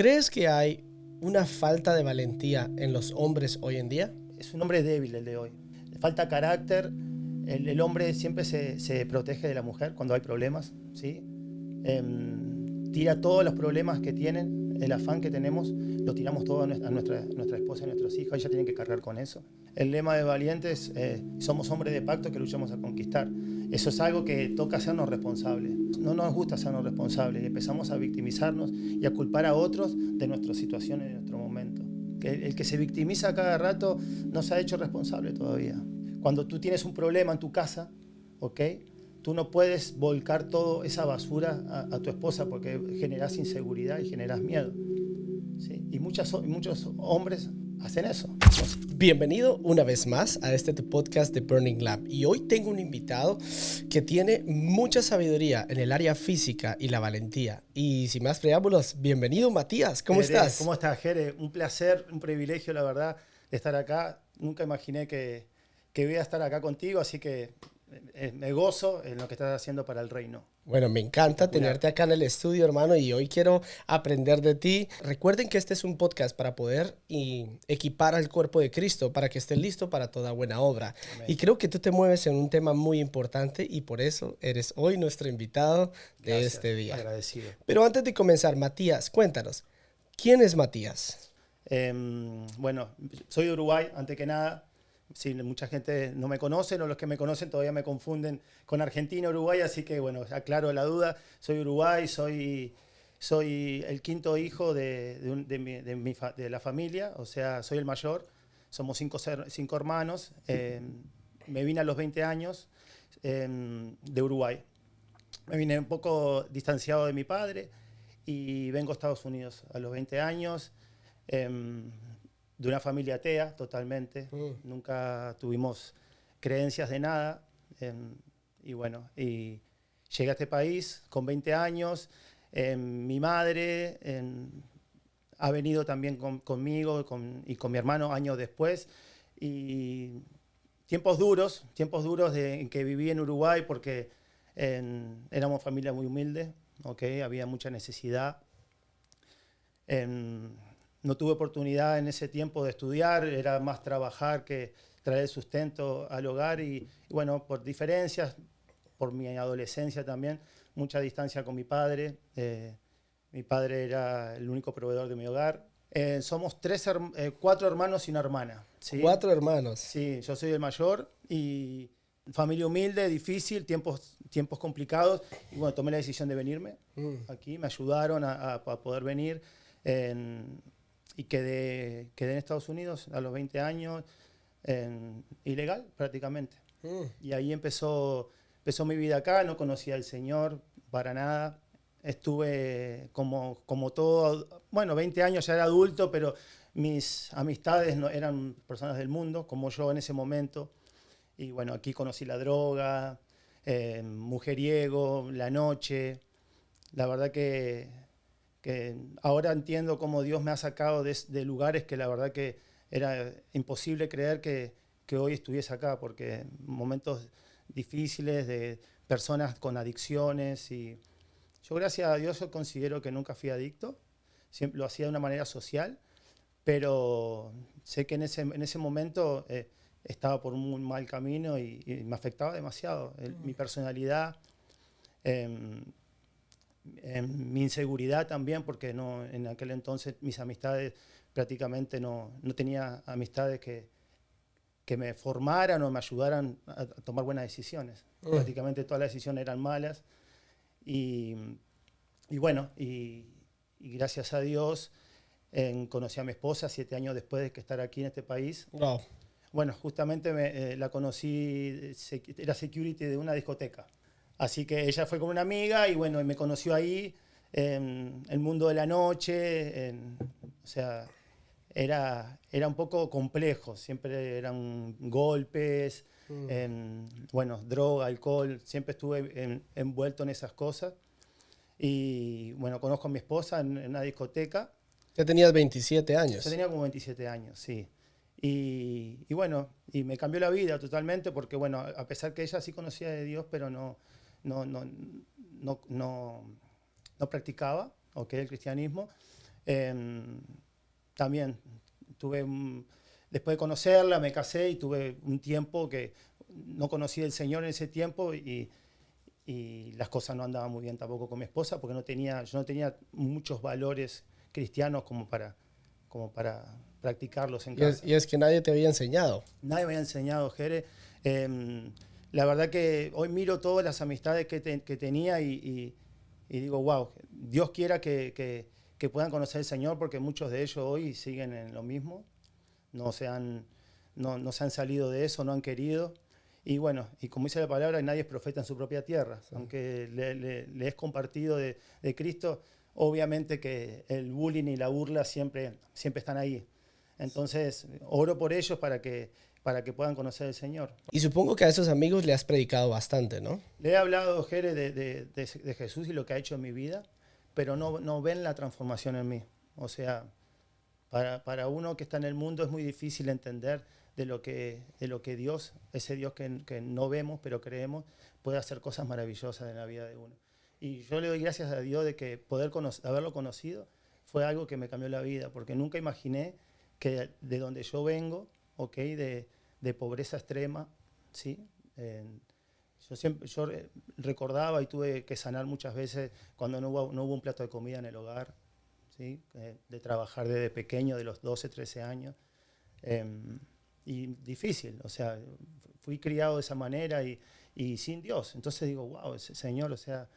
crees que hay una falta de valentía en los hombres hoy en día? Es un hombre débil el de hoy. Le falta carácter. El hombre siempre se protege de la mujer cuando hay problemas, ¿sí? Tira todos los problemas que tienen, el afán que tenemos, lo tiramos todo a nuestra esposa y a nuestros hijos. Ella tiene que cargar con eso. El lema de Valientes, somos hombres de pacto que luchamos a conquistar. Eso es algo que toca hacernos responsables. No nos gusta hacernos responsables y empezamos a victimizarnos y a culpar a otros de nuestras situaciones, de nuestro momento. El que se victimiza cada rato no se ha hecho responsable todavía. Cuando tú tienes un problema en tu casa, ¿ok? Tú no puedes volcar toda esa basura a tu esposa porque generas inseguridad y generas miedo, ¿sí? Y muchos hombres hacen eso. Bienvenido una vez más a este tu podcast de Burning Lab. Y hoy tengo un invitado que tiene mucha sabiduría en el área física y la valentía. Y sin más preámbulos, bienvenido Matías, ¿cómo estás? ¿Cómo estás, Jere? Un placer, un privilegio, la verdad, de estar acá. Nunca imaginé que voy a estar acá contigo, así que me gozo en lo que estás haciendo para el reino. Bueno, me encanta tenerte acá en el estudio, hermano, y hoy quiero aprender de ti. Recuerden que este es un podcast para poder equipar al cuerpo de Cristo, para que esté listo para toda buena obra. Amén. Y creo que tú te mueves en un tema muy importante y por eso eres hoy nuestro invitado de Gracias, este día. Agradecido. Pero antes de comenzar, Matías, cuéntanos, ¿quién es Matías? Bueno, soy de Uruguay, antes que nada. Sí, mucha gente no me conoce, o los que me conocen todavía me confunden con Argentina, Uruguay, así que bueno, aclaro la duda. Soy de Uruguay, soy el quinto hijo de la familia, o sea, soy el mayor. Somos cinco hermanos. Me vine a los 20 años de Uruguay. Me vine un poco distanciado de mi padre y vengo a Estados Unidos a los 20 años. De una familia atea totalmente, nunca tuvimos creencias de nada, y bueno, y llegué a este país con 20 años, mi madre ha venido también conmigo y con mi hermano años después, y tiempos duros en que viví en Uruguay porque éramos familia muy humilde, ¿okay? Había mucha necesidad. No tuve oportunidad en ese tiempo de estudiar, era más trabajar que traer sustento al hogar y bueno, por diferencias, por mi adolescencia también, mucha distancia con mi padre. Mi padre era el único proveedor de mi hogar. Somos cuatro hermanos y una hermana, ¿sí? 4 hermanos. Sí, yo soy el mayor y familia humilde, difícil, tiempos complicados. Y bueno, tomé la decisión de venirme aquí, me ayudaron a poder venir. Y quedé en Estados Unidos a los 20 años, ilegal prácticamente. Y ahí empezó mi vida acá, no conocía al Señor para nada. Estuve como todo, bueno, 20 años ya era adulto, pero mis amistades no, eran personas del mundo, como yo en ese momento. Y bueno, aquí conocí la droga, mujeriego, la noche. La verdad que ahora entiendo cómo Dios me ha sacado de lugares que la verdad que era imposible creer que hoy estuviese acá, porque momentos difíciles de personas con adicciones. Y yo, gracias a Dios, yo considero que nunca fui adicto, siempre lo hacía de una manera social, pero sé que en ese momento estaba por un muy mal camino y me afectaba demasiado. Mi personalidad, mi inseguridad también, porque no, en aquel entonces mis amistades prácticamente no tenía amistades que me formaran o me ayudaran a tomar buenas decisiones. Prácticamente todas las decisiones eran malas. Y bueno, y gracias a Dios conocí a mi esposa 7 años después de que estar aquí en este país. Wow. Bueno, justamente la conocí, era security de una discoteca. Así que ella fue con una amiga y bueno, me conoció ahí, en el mundo de la noche, o sea, era un poco complejo, siempre eran golpes, bueno, droga, alcohol, siempre estuve envuelto en esas cosas. Y bueno, conozco a mi esposa en una discoteca. Ya tenías 27 años. Yo tenía como 27 años, sí. Y bueno, y me cambió la vida totalmente porque bueno, a pesar que ella sí conocía de Dios, pero no practicaba, ¿okay? El cristianismo. También después de conocerla, me casé y tuve un tiempo que no conocí al Señor en ese tiempo y las cosas no andaban muy bien tampoco con mi esposa porque yo no tenía muchos valores cristianos como para practicarlos en casa. Y es que nadie te había enseñado. Nadie me había enseñado, Jere. La verdad que hoy miro todas las amistades que tenía y digo, wow, Dios quiera que puedan conocer al Señor porque muchos de ellos hoy siguen en lo mismo. No se han salido de eso, no han querido. Y bueno, y como dice la palabra, nadie es profeta en su propia tierra. Sí. Aunque le es compartido de Cristo, obviamente que el bullying y la burla siempre están ahí. Entonces, oro por ellos para que puedan conocer al Señor. Y supongo que a esos amigos le has predicado bastante, ¿no? Le he hablado, Jere, de Jesús y lo que ha hecho en mi vida, pero no ven la transformación en mí. O sea, para uno que está en el mundo es muy difícil entender de lo que Dios, ese Dios que no vemos pero creemos, puede hacer cosas maravillosas en la vida de uno. Y yo le doy gracias a Dios de que haberlo conocido fue algo que me cambió la vida, porque nunca imaginé que de donde yo vengo, ¿okay? de pobreza extrema, ¿sí? Yo recordaba y tuve que sanar muchas veces cuando no hubo un plato de comida en el hogar, ¿sí? De trabajar desde pequeño, de los 12, 13 años. Y difícil, o sea, fui criado de esa manera y sin Dios. Entonces digo, wow, Señor, o sea,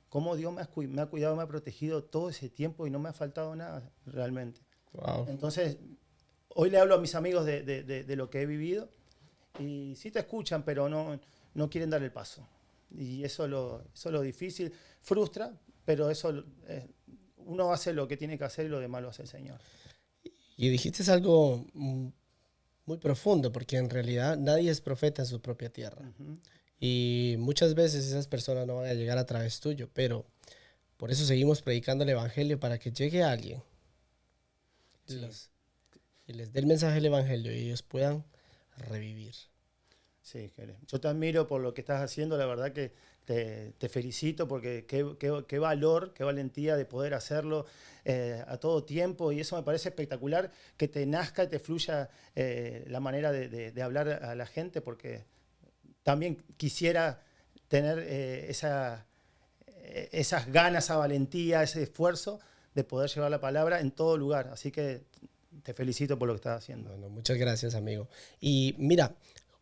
cómo Dios me ha cuidado, me ha protegido todo ese tiempo y no me ha faltado nada realmente. Wow. Entonces, hoy le hablo a mis amigos de lo que he vivido y sí te escuchan, pero no quieren dar el paso. Y eso es lo difícil, frustra, pero eso uno hace lo que tiene que hacer y lo demás lo hace el Señor. Y dijiste algo muy profundo, porque en realidad nadie es profeta en su propia tierra. Uh-huh. Y muchas veces esas personas no van a llegar a través tuyo, pero por eso seguimos predicando el evangelio para que llegue a alguien. Sí. Y les dé el mensaje del evangelio y ellos puedan revivir. Sí, yo te admiro por lo que estás haciendo, la verdad que te felicito porque qué valor, qué valentía de poder hacerlo a todo tiempo y eso me parece espectacular, que te nazca y te fluya la manera de hablar a la gente, porque también quisiera tener esas ganas, esa valentía, ese esfuerzo de poder llevar la palabra en todo lugar, así que te felicito por lo que estás haciendo. Bueno, muchas gracias, amigo. Y mira,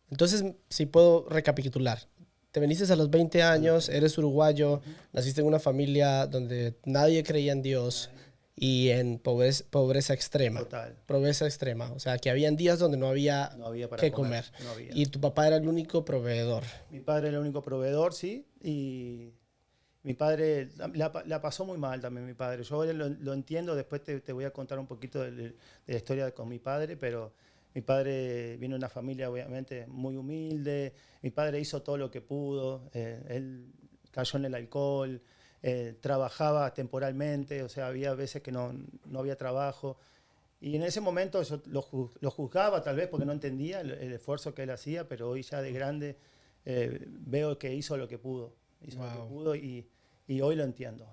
entonces, si puedo recapitular, te viniste a los 20 años, eres uruguayo, naciste en una familia donde nadie creía en Dios y en pobreza extrema. Total. Pobreza extrema, o sea, que habían días donde no había que comer. No había. Y tu papá era el único proveedor. Mi padre era el único proveedor, sí, y mi padre la pasó muy mal también, mi padre. Yo lo entiendo, después te voy a contar un poquito de la historia con mi padre, pero mi padre vino de una familia obviamente muy humilde, mi padre hizo todo lo que pudo, él cayó en el alcohol, trabajaba temporalmente, o sea, había veces que no había trabajo. Y en ese momento yo lo juzgaba tal vez porque no entendía el esfuerzo que él hacía, pero hoy ya de grande veo que hizo lo que pudo. Hizo lo que pudo y hoy lo entiendo.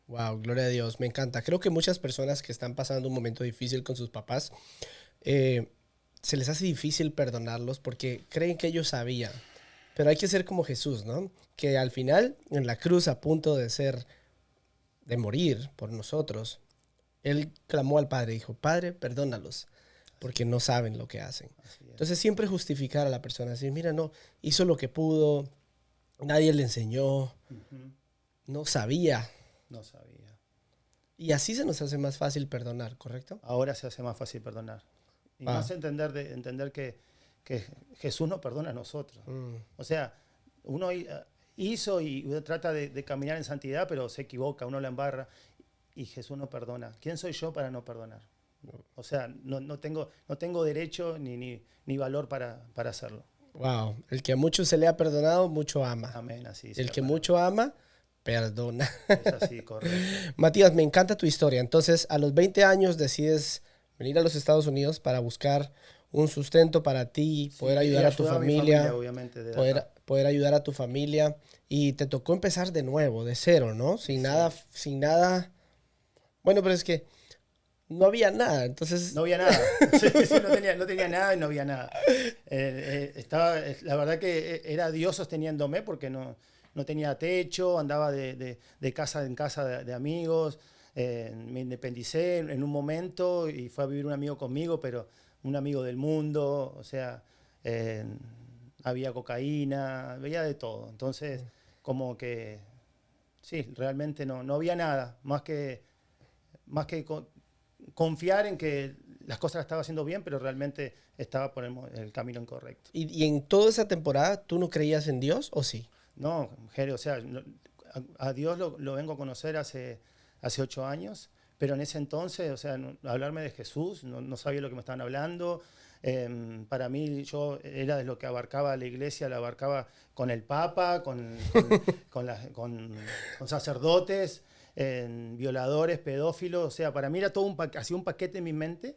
Wow, gloria a Dios, me encanta. Creo que muchas personas que están pasando un momento difícil con sus papás, se les hace difícil perdonarlos porque creen que ellos sabían. Pero hay que ser como Jesús, ¿no? Que al final, en la cruz, a punto de morir por nosotros, Él clamó al Padre y dijo, Padre, perdónalos, porque no saben lo que hacen. Entonces siempre justificar a la persona, decir, mira, no, hizo lo que pudo, nadie le enseñó, no sabía. No sabía. Y así se nos hace más fácil perdonar, ¿correcto? Ahora se hace más fácil perdonar. Y más entender que Jesús nos perdona a nosotros. O sea, uno hizo y trata de caminar en santidad, pero se equivoca, uno la embarra y Jesús no perdona. ¿Quién soy yo para no perdonar? O sea, no tengo derecho ni valor para hacerlo. Wow, el que a mucho se le ha perdonado, mucho ama. Amén, así es. El que mucho ama, perdona. Es así, correcto. Matías, me encanta tu historia. Entonces, a los 20 años decides venir a los Estados Unidos para buscar un sustento para ti, poder ayudar a tu familia, obviamente, poder ayudar a tu familia. Y te tocó empezar de nuevo, de cero, ¿no? Sin nada. Bueno, pero es que no había nada. Entonces, No había nada. Sí, sí, no tenía nada y no había nada. La verdad que era Dios sosteniéndome porque no tenía techo, andaba de casa en casa de amigos. Me independicé en un momento y fue a vivir un amigo conmigo, pero un amigo del mundo, o sea, eh, había cocaína, había de todo. Entonces, como que, sí, realmente no había nada, más que confiar en que las cosas las estaba haciendo bien, pero realmente estaba por el camino incorrecto. y en toda esa temporada, ¿tú no creías en Dios o sí? No, Jere, o sea, a Dios lo vengo a conocer hace 8 años, pero en ese entonces, o sea, hablarme de Jesús, no sabía lo que me estaban hablando. Para mí, yo era de lo que abarcaba la iglesia, la abarcaba con el Papa, con sacerdotes, violadores, pedófilos, o sea, para mí era todo hacía un paquete en mi mente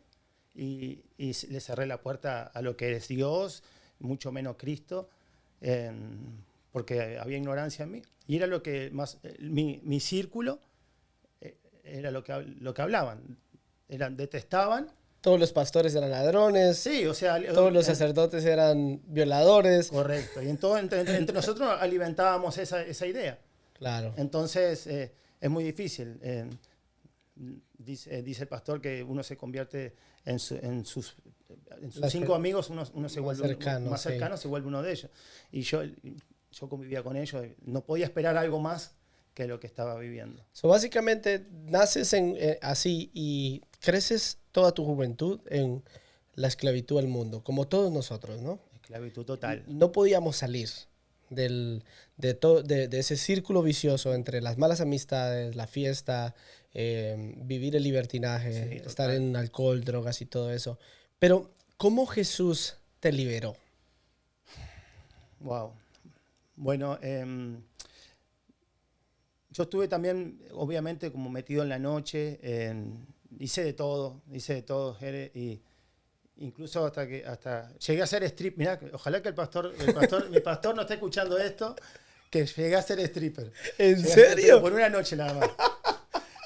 y le cerré la puerta a lo que es Dios, mucho menos Cristo. Porque había ignorancia en mí. Y era lo que más, mi círculo era lo que hablaban. Detestaban. Todos los pastores eran ladrones, Sí, o sea, todos los sacerdotes eran violadores. correcto. Y entre nosotros alimentábamos esa idea. Claro. Entonces, es muy difícil. Dice el pastor que uno se convierte en sus 5 amigos, uno se vuelve más cercano, se vuelve uno de ellos. Y yo convivía con ellos, no podía esperar algo más que lo que estaba viviendo. Básicamente, naces así y creces toda tu juventud en la esclavitud al mundo, como todos nosotros, ¿no? Esclavitud total. No podíamos salir de ese círculo vicioso entre las malas amistades, la fiesta, vivir el libertinaje, Sí, estar en alcohol, drogas y todo eso. Pero, ¿cómo Jesús te liberó? Wow. Bueno, yo estuve también, obviamente, como metido en la noche, hice de todo, Jere, y incluso hasta llegué a ser stripper. Mirá, ojalá que mi pastor no esté escuchando esto, que llegué a ser stripper. ¿En serio? Por una noche nada más.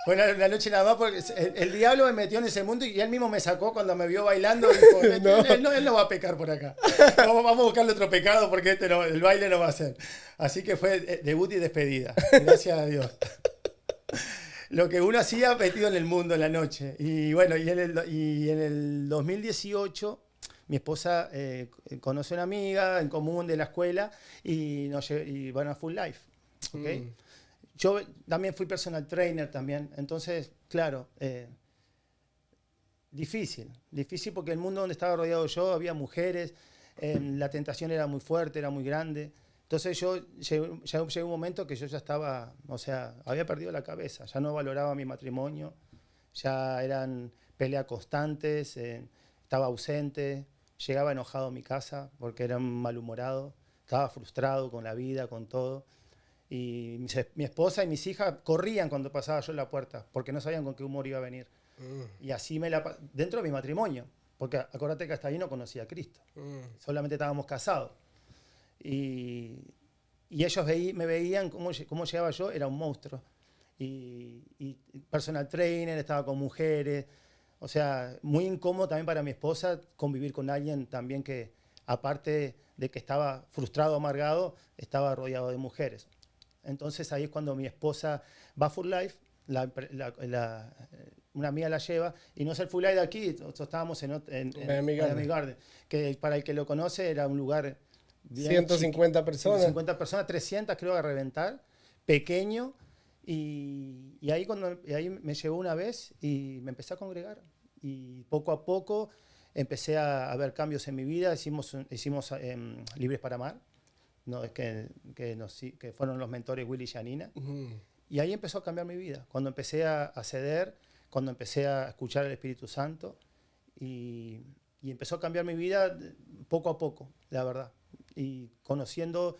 Fue una noche nada más porque el diablo me metió en ese mundo y él mismo me sacó cuando me vio bailando. Dijo, él no va a pecar por acá. Vamos a buscarle otro pecado porque el baile no va a ser. Así que fue debut y despedida. Gracias a Dios. Lo que uno hacía metido en el mundo en la noche. Y bueno, y en el 2018 mi esposa conoce una amiga en común de la escuela y van a Full Life. ¿Okay? Yo también fui personal trainer también, entonces, claro, difícil porque el mundo donde estaba rodeado yo había mujeres, la tentación era muy fuerte, era muy grande. Entonces llegué a un momento que yo ya estaba, o sea, había perdido la cabeza, ya no valoraba mi matrimonio, ya eran peleas constantes, estaba ausente, llegaba enojado a mi casa porque era malhumorado, estaba frustrado con la vida, con todo. Y mi esposa y mis hijas corrían cuando pasaba yo en la puerta, porque no sabían con qué humor iba a venir. Y así dentro de mi matrimonio, porque acuérdate que hasta ahí no conocía a Cristo. Solamente estábamos casados. Y ellos me veían cómo llegaba yo, era un monstruo. Y personal trainer, estaba con mujeres. O sea, muy incómodo también para mi esposa convivir con alguien también que, aparte de que estaba frustrado, amargado, estaba rodeado de mujeres. Entonces ahí es cuando mi esposa va a Full Life, una amiga la lleva, y no es el Full Life de aquí, nosotros estábamos en Miami Garden, que para el que lo conoce era un lugar bien 150 personas. 150 personas, 300 creo a reventar, pequeño, y ahí me llevó una vez y me empecé a congregar. Y poco a poco empecé a ver cambios en mi vida, hicimos Libres para Amar. No, es que fueron los mentores Willy y Janina. Y ahí empezó a cambiar mi vida. Cuando empecé a ceder, cuando empecé a escuchar al Espíritu Santo, y empezó a cambiar mi vida poco a poco, la verdad. Y conociéndolo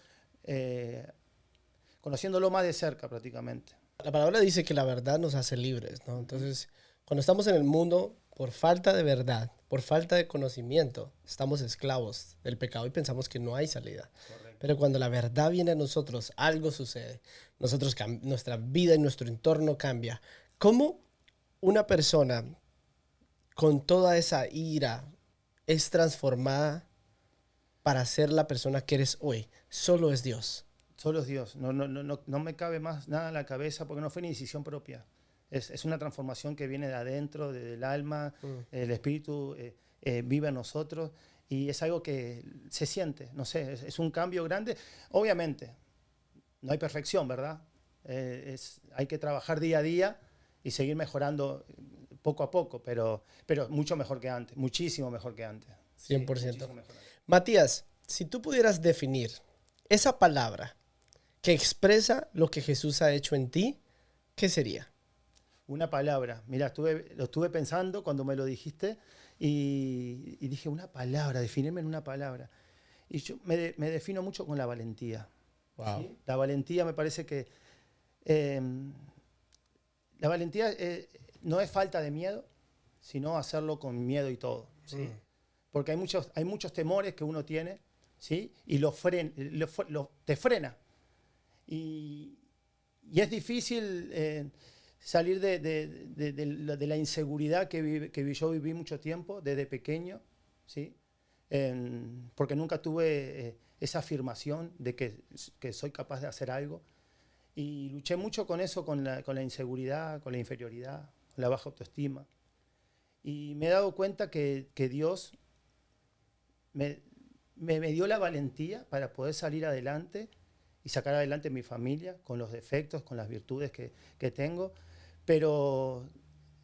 más de cerca prácticamente. La palabra dice que la verdad nos hace libres, ¿no? Entonces, cuando estamos en el mundo, por falta de verdad, por falta de conocimiento, estamos esclavos del pecado y pensamos que no hay salida. Correcto. Pero cuando la verdad viene a nosotros, algo sucede. Nuestra vida y nuestro entorno cambia. ¿Cómo una persona con toda esa ira es transformada para ser la persona que eres hoy? Solo es Dios. Solo es Dios. No me cabe más nada en la cabeza porque no fue ni decisión propia. Es una transformación que viene de adentro, del alma, el espíritu vive en nosotros y es algo que se siente, no sé, es un cambio grande. Obviamente, no hay perfección, ¿verdad? Hay que trabajar día a día y seguir mejorando poco a poco, pero mucho mejor que antes, muchísimo mejor que antes. 100%. Sí, mejor. Matías, si tú pudieras definir esa palabra que expresa lo que Jesús ha hecho en ti, ¿qué sería? Una palabra. Mira, lo estuve pensando cuando me lo dijiste y dije, una palabra, definirme en una palabra. Y yo me defino mucho con la valentía. Wow. ¿Sí? La valentía me parece que... la valentía no es falta de miedo, sino hacerlo con miedo y todo. ¿Sí? Porque hay muchos temores que uno tiene, ¿sí? Y te frena. Y es difícil salir de la inseguridad que yo viví mucho tiempo, desde pequeño, ¿sí? Porque nunca tuve esa afirmación de que soy capaz de hacer algo. Y luché mucho con eso, con la inseguridad, con la inferioridad, con la baja autoestima. Y me he dado cuenta que Dios me dio la valentía para poder salir adelante y sacar adelante mi familia con los defectos, con las virtudes que tengo, pero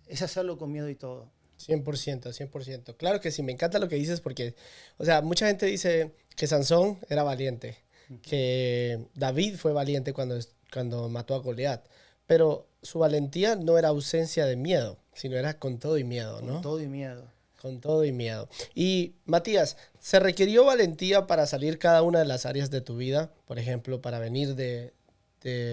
es hacerlo con miedo y todo. 100%, 100%. Claro que sí, me encanta lo que dices porque, o sea, mucha gente dice que Sansón era valiente, que David fue valiente cuando mató a Goliat, pero su valentía no era ausencia de miedo, sino era con todo y miedo, ¿no? Con todo y miedo. Con todo y miedo. Y Matías, ¿se requirió valentía para salir cada una de las áreas de tu vida? Por ejemplo, para venir de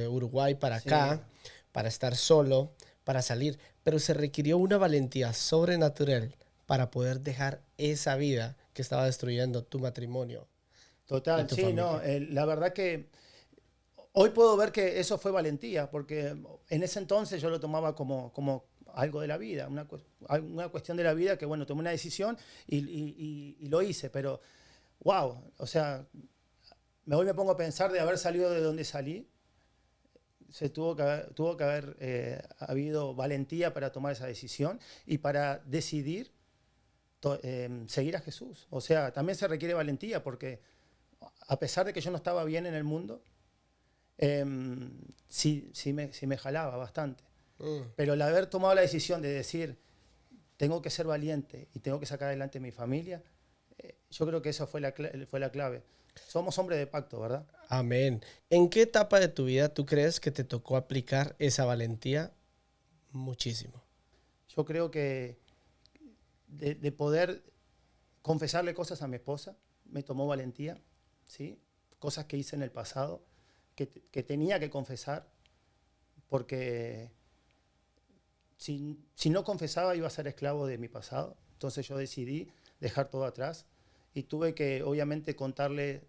Uruguay para acá, para estar solo, para salir. Pero se requirió una valentía sobrenatural para poder dejar esa vida que estaba destruyendo tu matrimonio. Total, sí, no. La verdad que hoy puedo ver que eso fue valentía, porque en ese entonces yo lo tomaba como algo de la vida, una cuestión de la vida que, bueno, tomé una decisión y lo hice, pero, wow, o sea, hoy me pongo a pensar de haber salido de donde salí, tuvo que haber habido valentía para tomar esa decisión y para decidir seguir a Jesús. O sea, también se requiere valentía porque a pesar de que yo no estaba bien en el mundo, sí me jalaba bastante. Pero el haber tomado la decisión de decir, tengo que ser valiente y tengo que sacar adelante mi familia, yo creo que eso fue la clave. Somos hombres de pacto, ¿verdad? Amén. ¿En qué etapa de tu vida tú crees que te tocó aplicar esa valentía? Muchísimo. Yo creo que de poder confesarle cosas a mi esposa, me tomó valentía, ¿sí? Cosas que hice en el pasado, que tenía que confesar, porque si no confesaba iba a ser esclavo de mi pasado. Entonces yo decidí dejar todo atrás y tuve que obviamente contarle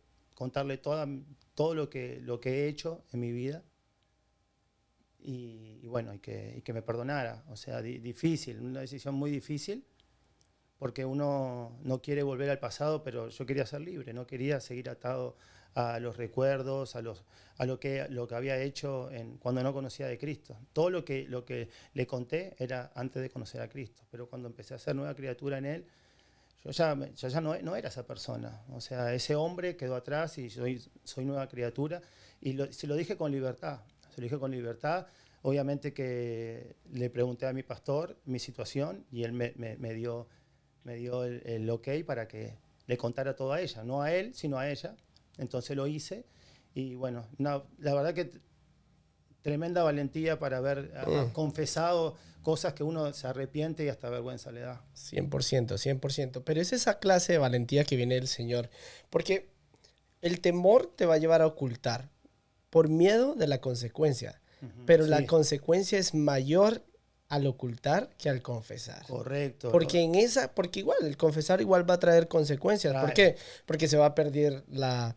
todo lo que he hecho en mi vida y bueno, y que me perdonara. O sea, difícil, una decisión muy difícil porque uno no quiere volver al pasado, pero yo quería ser libre, no quería seguir atado a los recuerdos, a lo que había hecho cuando no conocía de Cristo. Todo lo que le conté era antes de conocer a Cristo, pero cuando empecé a ser nueva criatura en Él, yo ya no era esa persona. O sea, ese hombre quedó atrás y soy nueva criatura. Y se lo dije con libertad. Se lo dije con libertad. Obviamente que le pregunté a mi pastor mi situación y él me dio el ok para que le contara todo a ella. No a él, sino a ella. Entonces lo hice y bueno, la verdad que tremenda valentía para haber confesado cosas que uno se arrepiente y hasta vergüenza le da. 100%, 100%. Pero es esa clase de valentía que viene del Señor. Porque el temor te va a llevar a ocultar por miedo de la consecuencia. Pero la consecuencia es mayor al ocultar que al confesar. Correcto. Porque porque igual, el confesar igual va a traer consecuencias. ¿Por qué? Porque se va a perder la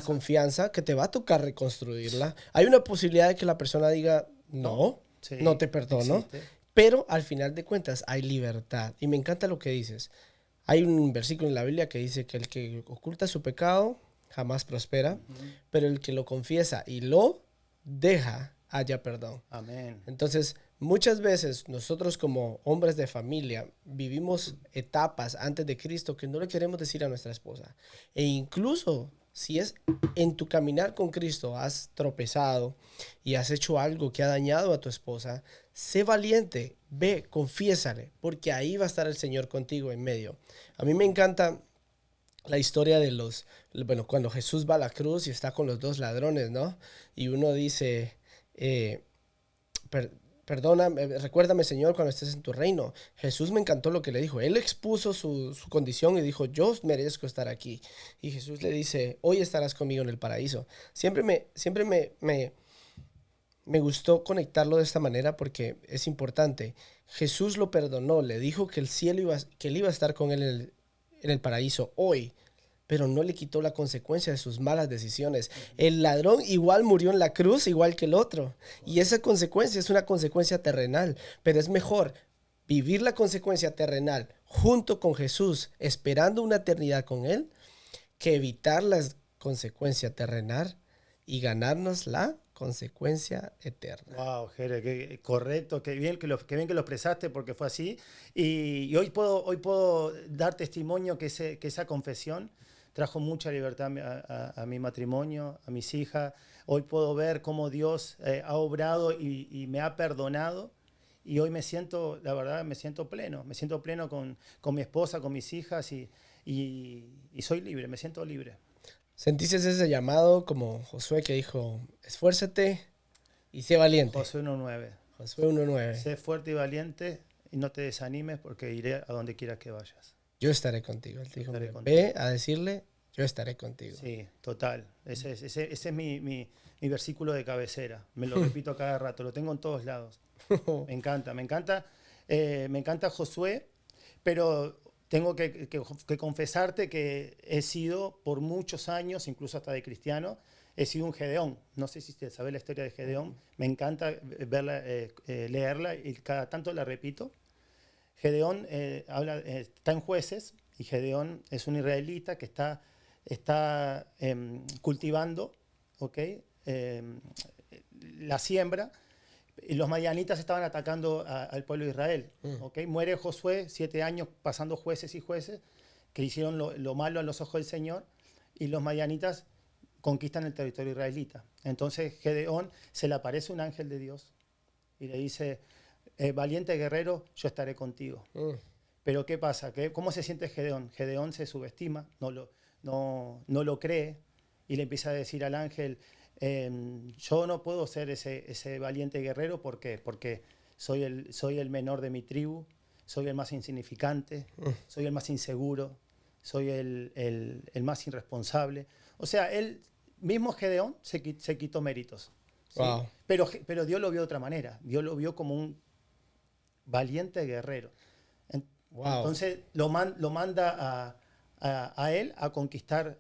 confianza que te va a tocar reconstruirla. Hay una posibilidad de que la persona diga, no te perdono. Existe. Pero al final de cuentas hay libertad. Y me encanta lo que dices. Hay un versículo en la Biblia que dice que el que oculta su pecado jamás prospera, pero el que lo confiesa y lo deja haya perdón. Amén. Entonces, muchas veces nosotros como hombres de familia vivimos etapas antes de Cristo que no le queremos decir a nuestra esposa. E incluso si es en tu caminar con Cristo has tropezado y has hecho algo que ha dañado a tu esposa, sé valiente, ve, confiésale, porque ahí va a estar el Señor contigo en medio. A mí me encanta la historia de bueno, cuando Jesús va a la cruz y está con los dos ladrones, ¿no? Y uno dice, per, perdóname, recuérdame, Señor, cuando estés en tu reino. Jesús me encantó lo que le dijo. Él expuso su condición y dijo, yo merezco estar aquí. Y Jesús le dice, hoy estarás conmigo en el paraíso. Me gustó conectarlo de esta manera porque es importante. Jesús lo perdonó, le dijo que que él iba a estar con él en el paraíso hoy, pero no le quitó la consecuencia de sus malas decisiones. El ladrón igual murió en la cruz, igual que el otro. Y esa consecuencia es una consecuencia terrenal, pero es mejor vivir la consecuencia terrenal junto con Jesús, esperando una eternidad con Él, que evitar la consecuencia terrenal y ganarnos la consecuencia eterna. Wow, Jere, correcto, qué bien que lo expresaste porque fue así. Y hoy puedo dar testimonio que esa confesión trajo mucha libertad a mi matrimonio, a mis hijas. Hoy puedo ver cómo Dios ha obrado y me ha perdonado. Y hoy la verdad, me siento pleno con mi esposa, con mis hijas y soy libre, me siento libre. ¿Sentiste ese llamado como Josué que dijo, esfuérzate y sé valiente? Josué 1:9. Josué 1:9. Sé fuerte y valiente y no te desanimes porque iré a donde quieras que vayas. Yo estaré contigo. Él dijo, Estaré ve contigo. a decirle, yo estaré contigo. Sí, total. Ese es mi versículo de cabecera. Me lo repito a cada rato, lo tengo en todos lados. Me encanta, me encanta. Me encanta Josué, pero tengo que confesarte que he sido por muchos años, incluso hasta de cristiano, he sido un Gedeón. No sé si sabes la historia de Gedeón. Me encanta verla, leerla y cada tanto la repito. Gedeón está en Jueces y Gedeón es un israelita que está cultivando, ¿okay? La siembra. Y los madianitas estaban atacando al pueblo de Israel. ¿Okay? Muere Josué, 7 años pasando jueces y jueces que hicieron lo malo a los ojos del Señor, y los madianitas conquistan el territorio israelita. Entonces Gedeón se le aparece un ángel de Dios y le dice, valiente guerrero, yo estaré contigo. Pero ¿qué pasa? ¿Cómo se siente Gedeón? Gedeón se subestima, no lo cree y le empieza a decir al ángel, yo no puedo ser ese valiente guerrero porque soy el menor de mi tribu, soy el más insignificante, soy el más inseguro, soy el más irresponsable. O sea, él mismo Gedeón se quitó méritos. ¿Sí? Wow. Pero Dios lo vio de otra manera. Dios lo vio como un valiente guerrero. Wow. Entonces lo manda a él a conquistar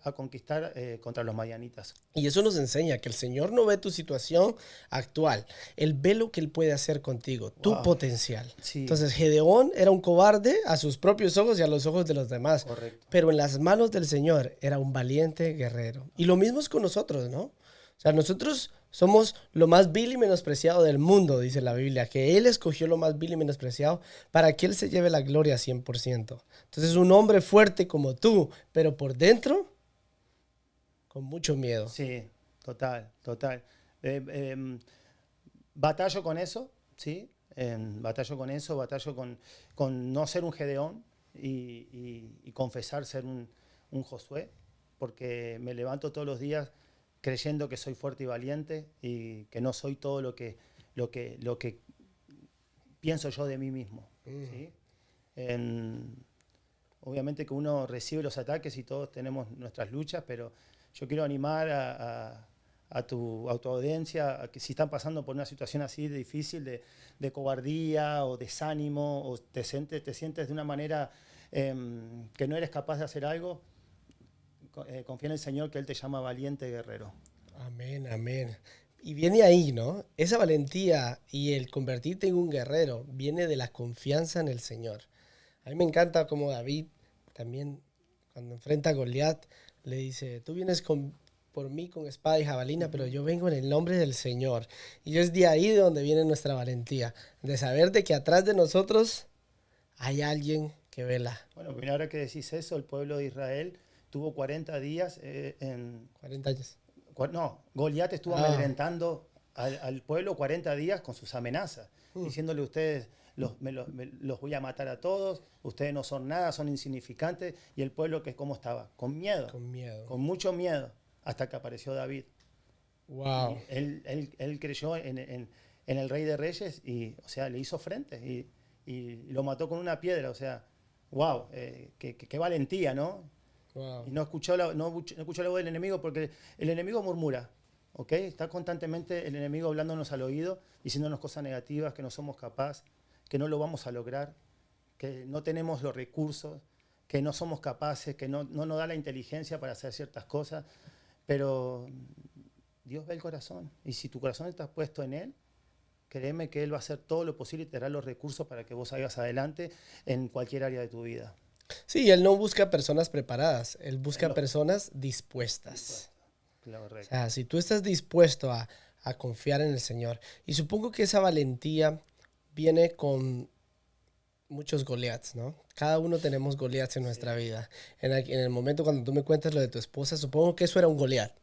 contra los madianitas. Y eso nos enseña que el Señor no ve tu situación actual. Él ve lo que Él puede hacer contigo, tu potencial. Sí. Entonces, Gedeón era un cobarde a sus propios ojos y a los ojos de los demás. Correcto. Pero en las manos del Señor era un valiente guerrero. Y lo mismo es con nosotros, ¿no? O sea, nosotros somos lo más vil y menospreciado del mundo, dice la Biblia, que Él escogió lo más vil y menospreciado para que Él se lleve la gloria 100%. Entonces, un hombre fuerte como tú, pero por dentro, con mucho miedo. Sí, total. Batallo con eso, ¿sí? Batallo con no ser un Gedeón y confesar ser un Josué, porque me levanto todos los días creyendo que soy fuerte y valiente y que no soy todo lo que pienso yo de mí mismo. ¿Sí? Obviamente que uno recibe los ataques y todos tenemos nuestras luchas, pero yo quiero animar a tu audiencia a que si están pasando por una situación así de difícil, de cobardía o desánimo, o te sientes de una manera que no eres capaz de hacer algo, confía en el Señor que Él te llama valiente guerrero. Amén, amén. Y viene ahí, ¿no? Esa valentía y el convertirte en un guerrero viene de la confianza en el Señor. A mí me encanta como David también, cuando enfrenta a Goliat, le dice, tú vienes por mí con espada y jabalina, pero yo vengo en el nombre del Señor. Y es de ahí de donde viene nuestra valentía, de saber de que atrás de nosotros hay alguien que vela. Bueno, mira, ahora que decís eso, el pueblo de Israel tuvo 40 días 40 años. No, Goliat estuvo Ah, amedrentando al pueblo 40 días con sus amenazas, diciéndole ustedes, los voy a matar a todos, ustedes no son nada, son insignificantes, y el pueblo que cómo estaba, con miedo, con miedo. con mucho miedo, hasta que apareció David. Wow. Y él creyó en el Rey de Reyes y, o sea, le hizo frente y lo mató con una piedra, o sea, wow, qué valentía, ¿no? Wow. Y no escuchó la voz del enemigo porque el enemigo murmura, ¿ok? Está constantemente el enemigo hablándonos al oído, diciéndonos cosas negativas, que no somos capaces, que no lo vamos a lograr, que no tenemos los recursos, que no somos capaces, que no nos da la inteligencia para hacer ciertas cosas, pero Dios ve el corazón y si tu corazón está puesto en Él, créeme que Él va a hacer todo lo posible y te dará los recursos para que vos salgas adelante en cualquier área de tu vida. Sí, él no busca personas preparadas, él Él busca lo- personas dispuestas. O Correcto. sea, si tú estás dispuesto a confiar en el Señor, y supongo que esa valentía viene con muchos Goliaths, ¿no? Cada uno tenemos Goliaths en nuestra Sí. vida. En el momento cuando tú me cuentas lo de tu esposa, supongo que eso era un Goliat.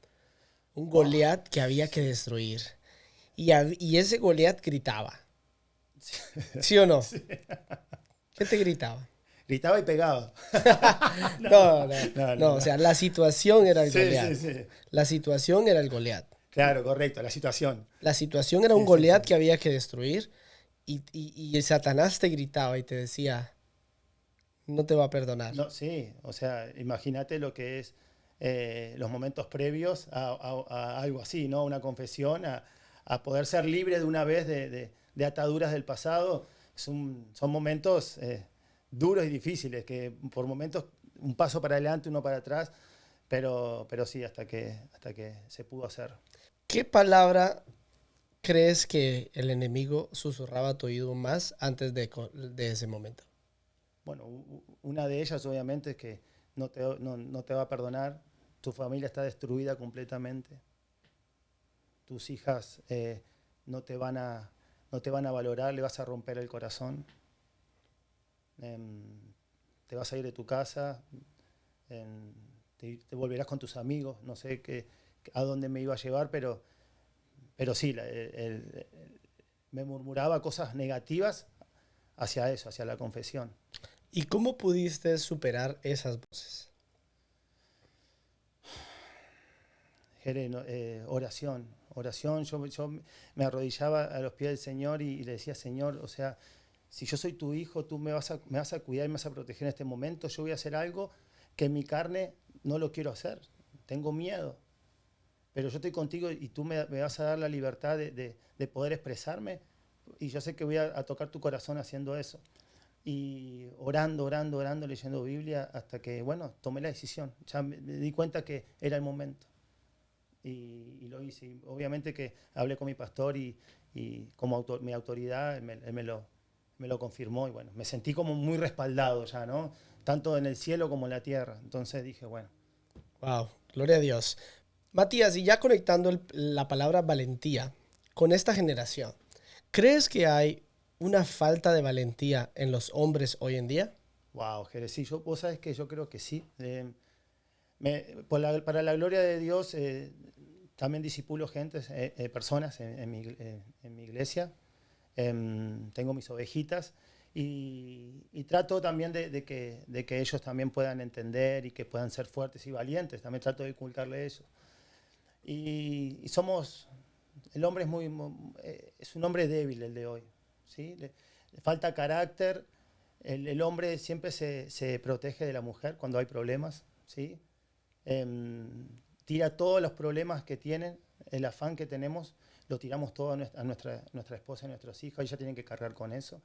Un Oh, Goliat que había que sí. destruir. Y ese Goliat gritaba. Sí. ¿Sí o no? Sí. ¿Qué te gritaba? Gritaba y pegaba. No, No, no, no, no, no. O no. sea, la situación era el Sí, Goliat. sí, sí. La situación era el Goliat. Claro, correcto, la situación. La situación era un Sí, sí, sí. Goliat que había que destruir. Y el Satanás te gritaba y te decía, no te va a perdonar. No, sí, o sea, imagínate lo que es los momentos previos a algo así, ¿no? Una confesión, a poder ser libre de una vez de ataduras del pasado. Son momentos duros y difíciles, que por momentos un paso para adelante, uno para atrás, pero sí, hasta que se pudo hacer. ¿Qué palabra crees que el enemigo susurraba a tu oído más antes de ese momento? Bueno, una de ellas obviamente es que no te va a perdonar, tu familia está destruida completamente, tus hijas no te van a, no te van a valorar, le vas a romper el corazón, em, te vas a ir de tu casa, em, te volverás con tus amigos, no sé a dónde me iba a llevar, pero sí, me murmuraba cosas negativas hacia eso, hacia la confesión. ¿Y cómo pudiste superar esas voces? Jere, oración, oración. Yo me arrodillaba a los pies del Señor y le decía, Señor, o sea, si yo soy tu hijo, tú me vas a cuidar y me vas a proteger en este momento, yo voy a hacer algo que en mi carne no lo quiero hacer. Tengo miedo, pero yo estoy contigo y tú me vas a dar la libertad de poder expresarme y yo sé que voy a tocar tu corazón haciendo eso. Y orando, orando, orando, leyendo Biblia, hasta que, bueno, tomé la decisión. Ya me di cuenta que era el momento y lo hice. Y obviamente que hablé con mi pastor y como mi autoridad, él me lo confirmó y bueno, me sentí como muy respaldado ya, ¿no? Tanto en el cielo como en la tierra. Entonces dije, bueno. Wow, gloria a Dios. Matías, y ya conectando la palabra valentía con esta generación, ¿crees que hay una falta de valentía en los hombres hoy en día? Wow, Jerez, sí, vos sabés que yo creo que sí. Para la gloria de Dios, también disipulo gente, personas en mi iglesia. Tengo mis ovejitas y trato también de que ellos también puedan entender y que puedan ser fuertes y valientes. También trato de inculcarle eso. Y el hombre es un hombre débil el de hoy. ¿Sí? Le falta carácter. El hombre siempre se protege de la mujer cuando hay problemas. ¿Sí? Tira todos los problemas que tienen, el afán que tenemos, lo tiramos todo a nuestra esposa y a nuestros hijos, ellos tienen que cargar con eso.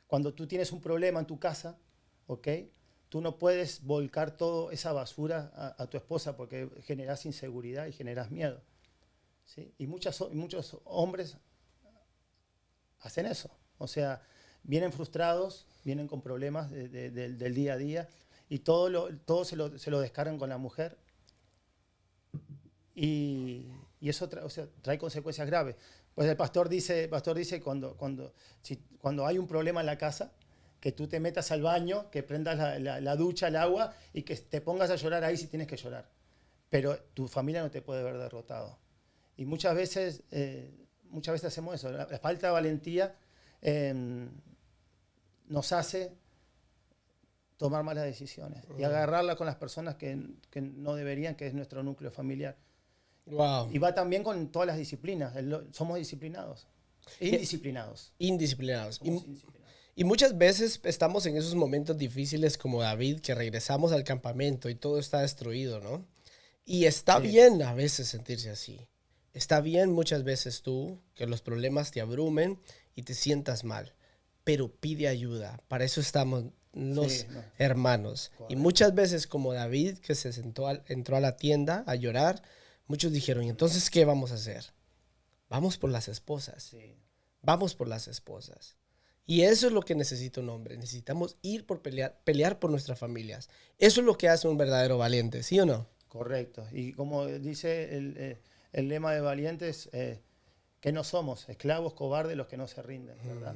Cuando tú tienes un problema en tu casa, ¿ok? tú no puedes volcar toda esa basura a tu esposa porque generas inseguridad y generas miedo. ¿Sí? Y muchos hombres hacen eso. O sea, vienen frustrados, vienen con problemas del día a día y todo se lo descargan con la mujer. Y eso trae consecuencias graves. Pues el pastor dice cuando hay un problema en la casa, que tú te metas al baño, que prendas la ducha, el agua y que te pongas a llorar ahí si tienes que llorar. Pero tu familia no te puede ver derrotado. Y muchas veces hacemos eso. La falta de valentía nos hace tomar malas decisiones y agarrarla con las personas que no deberían, que es nuestro núcleo familiar. Wow. Y va también con todas las disciplinas. Somos disciplinados. Indisciplinados. Indisciplinados. Somos indisciplinados. Y muchas veces estamos en esos momentos difíciles como David, que regresamos al campamento y todo está destruido, ¿no? Y está bien a veces sentirse así. Está bien muchas veces tú que los problemas te abrumen y te sientas mal, pero pide ayuda. Para eso estamos los hermanos. Correcto. Y muchas veces como David, que entró a la tienda a llorar, muchos dijeron, ¿y entonces qué vamos a hacer? Vamos por las esposas. Sí. Vamos por las esposas. Y eso es lo que necesita un hombre. Necesitamos ir por pelear por nuestras familias. Eso es lo que hace un verdadero valiente, ¿sí o no? Correcto. Y como dice el lema de valientes, que no somos esclavos, cobardes, los que no se rinden, ¿verdad?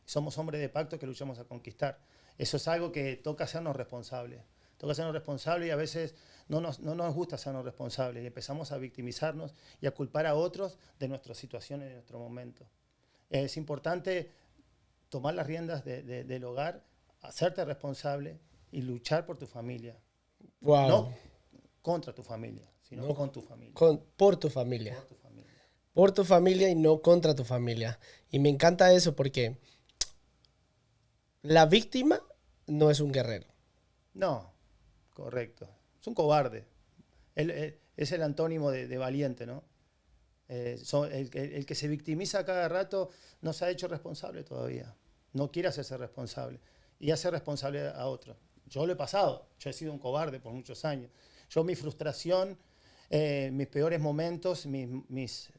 Somos hombres de pacto que luchamos a conquistar. Eso es algo que toca hacernos responsables. Toca hacernos responsables y a veces no nos gusta hacernos responsables y empezamos a victimizarnos y a culpar a otros de nuestras situaciones, de nuestro momento. Es importante tomar las riendas del hogar, hacerte responsable y luchar por tu familia. Wow. No contra tu familia, sino con tu familia. Por tu familia. Por tu familia. Por tu familia y no contra tu familia. Y me encanta eso porque la víctima no es un guerrero. No, correcto. Es un cobarde. Él es el antónimo de valiente, ¿no? El que se victimiza a cada rato no se ha hecho responsable todavía. No quiere hacerse responsable. Y hace responsable a otros. Yo lo he pasado. Yo he sido un cobarde por muchos años. Yo mi frustración, mis peores momentos, mis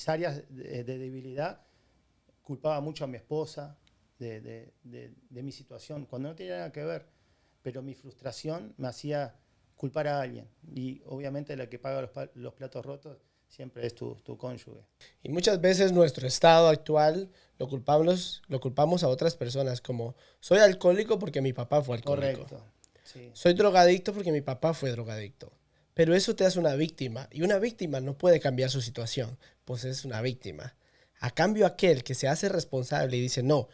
áreas de debilidad, culpaba mucho a mi esposa de mi situación, cuando no tenía nada que ver. Pero mi frustración me hacía culpar a alguien. Y obviamente la que paga los platos rotos siempre es tu cónyuge. Y muchas veces nuestro estado actual lo culpamos a otras personas, como soy alcohólico porque mi papá fue alcohólico. Correcto. Sí. Soy drogadicto porque mi papá fue drogadicto. Pero eso te hace una víctima. Y una víctima no puede cambiar su situación, pues es una víctima. A cambio, aquel que se hace responsable y dice, no,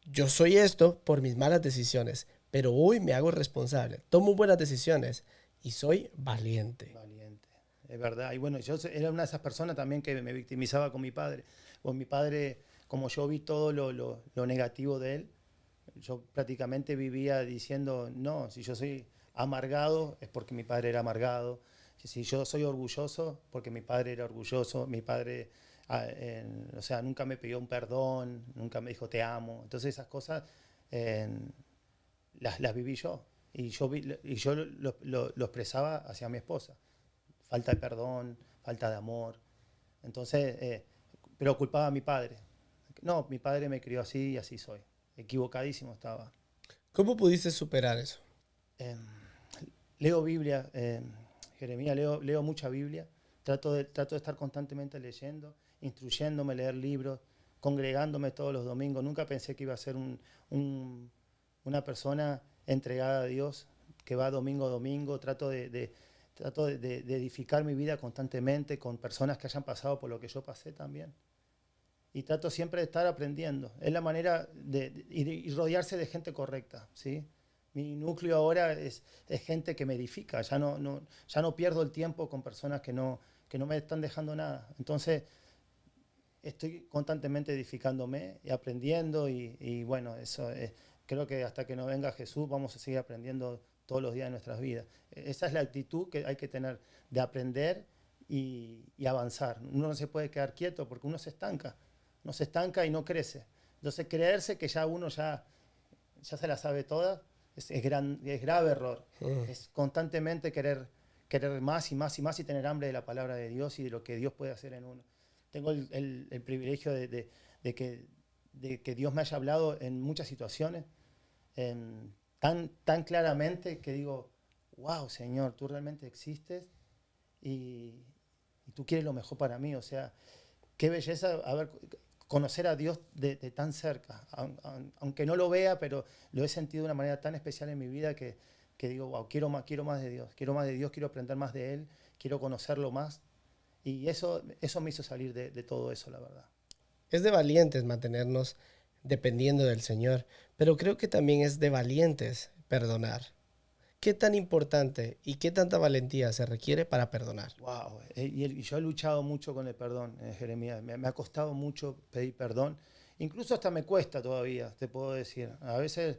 yo soy esto por mis malas decisiones, pero hoy me hago responsable, tomo buenas decisiones y soy valiente. Valiente, es verdad. Y bueno, yo era una de esas personas también que me victimizaba con mi padre. Con mi padre, como yo vi todo lo negativo de él, yo prácticamente vivía diciendo, no, si yo soy amargado es porque mi padre era amargado. Si yo soy orgulloso, porque mi padre era orgulloso. Mi padre, nunca me pidió un perdón, nunca me dijo te amo. Entonces esas cosas las viví yo. Y yo lo expresaba hacia mi esposa. Falta de perdón, falta de amor. Entonces, pero culpaba a mi padre. No, mi padre me crió así y así soy. Equivocadísimo estaba. ¿Cómo pudiste superar eso? Leo Biblia, Jeremías, leo mucha Biblia. Trato de estar constantemente leyendo, instruyéndome, leer libros, congregándome todos los domingos. Nunca pensé que iba a ser una persona entregada a Dios, que va domingo a domingo. Trato de edificar mi vida constantemente con personas que hayan pasado por lo que yo pasé también. Y trato siempre de estar aprendiendo. Es la manera y rodearse de gente correcta, ¿sí? Mi núcleo ahora es gente que me edifica. Ya no pierdo el tiempo con personas que no me están dejando nada. Entonces, estoy constantemente edificándome y aprendiendo. Y bueno, eso creo que hasta que no venga Jesús vamos a seguir aprendiendo todos los días de nuestras vidas. Esa es la actitud que hay que tener, de aprender y avanzar. Uno no se puede quedar quieto porque uno se estanca. Y no crece. Entonces creerse que ya uno ya se la sabe toda es grave error. Es constantemente querer más y más y más y tener hambre de la palabra de Dios y de lo que Dios puede hacer en uno. Tengo el privilegio de que Dios me haya hablado en muchas situaciones tan claramente que digo, wow, Señor, tú realmente existes y tú quieres lo mejor para mí. O sea, qué belleza conocer a Dios de tan cerca. Aunque no lo vea, pero lo he sentido de una manera tan especial en mi vida que digo, wow, quiero más de Dios. Quiero más de Dios, quiero aprender más de Él, quiero conocerlo más. Y eso me hizo salir de todo eso, la verdad. Es de valientes mantenernos dependiendo del Señor, pero creo que también es de valientes perdonar. ¿Qué tan importante y qué tanta valentía se requiere para perdonar? Wow. Y yo he luchado mucho con el perdón, Jeremías. Me ha costado mucho pedir perdón. Incluso hasta me cuesta todavía, te puedo decir. A veces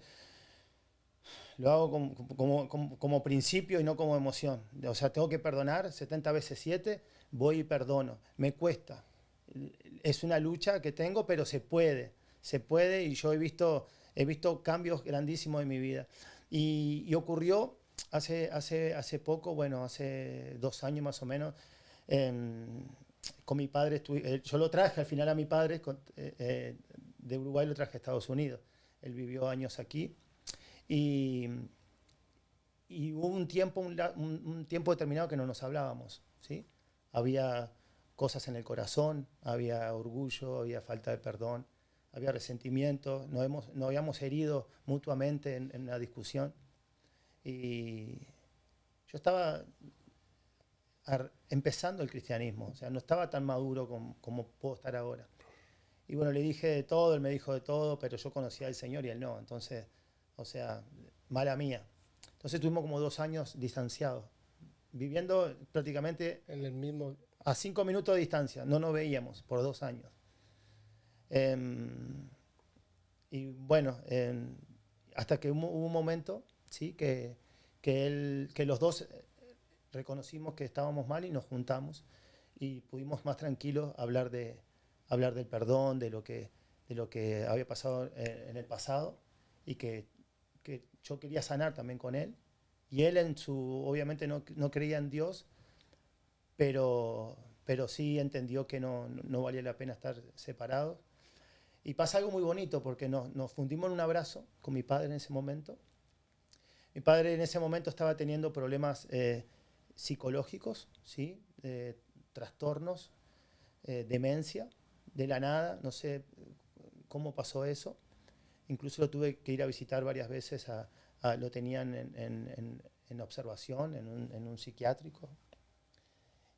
lo hago como principio y no como emoción. O sea, tengo que perdonar 70 veces 7, voy y perdono. Me cuesta. Es una lucha que tengo, pero se puede y yo he visto cambios grandísimos en mi vida. Y ocurrió hace poco, bueno, hace 2 años más o menos, con mi padre, yo lo traje al final a mi padre de Uruguay, lo traje a Estados Unidos. Él vivió años aquí y hubo un tiempo determinado que no nos hablábamos, ¿sí? Había cosas en el corazón, había orgullo, había falta de perdón, había resentimiento, nos habíamos herido mutuamente en la discusión. Y yo estaba empezando el cristianismo, o sea, no estaba tan maduro como puedo estar ahora. Y bueno, le dije de todo, él me dijo de todo, pero yo conocía al Señor y él no, entonces, o sea, mala mía. Entonces tuvimos como 2 años distanciados, viviendo prácticamente En el mismo... a 5 minutos de distancia, no nos veíamos por 2 años. Y bueno, hasta que hubo un momento, ¿sí? que los dos reconocimos que estábamos mal y nos juntamos y pudimos más tranquilos hablar del perdón, de lo que había pasado en el pasado y que yo quería sanar también con él. Y él obviamente no creía en Dios, pero sí entendió que no valía la pena estar separados. Y pasa algo muy bonito porque nos fundimos en un abrazo con mi padre en ese momento. Mi padre en ese momento estaba teniendo problemas psicológicos, ¿sí? Trastornos, demencia, de la nada, no sé cómo pasó eso. Incluso lo tuve que ir a visitar varias veces, lo tenían en observación, en un psiquiátrico.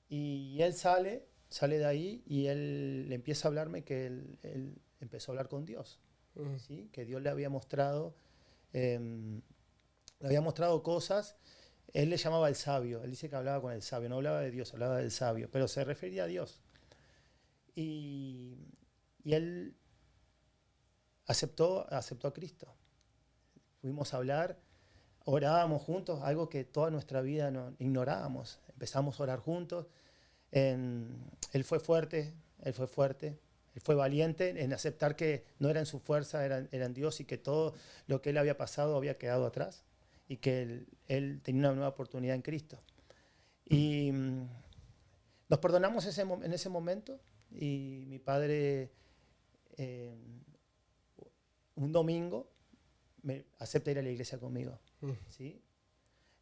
Y él sale de ahí y él empieza a hablarme que él empezó a hablar con Dios, ¿sí? Que Dios le había mostrado cosas. Él le llamaba el sabio, él dice que hablaba con el sabio, no hablaba de Dios, hablaba del sabio, pero se refería a Dios. Y él aceptó a Cristo. Fuimos a hablar, orábamos juntos, algo que toda nuestra vida ignorábamos. Empezamos a orar juntos. Él fue fuerte, él fue valiente en aceptar que no era en su fuerza, era en Dios y que todo lo que él había pasado había quedado atrás y que él tenía una nueva oportunidad en Cristo. Y nos perdonamos en ese momento y mi padre un domingo me acepta ir a la iglesia conmigo. ¿Sí?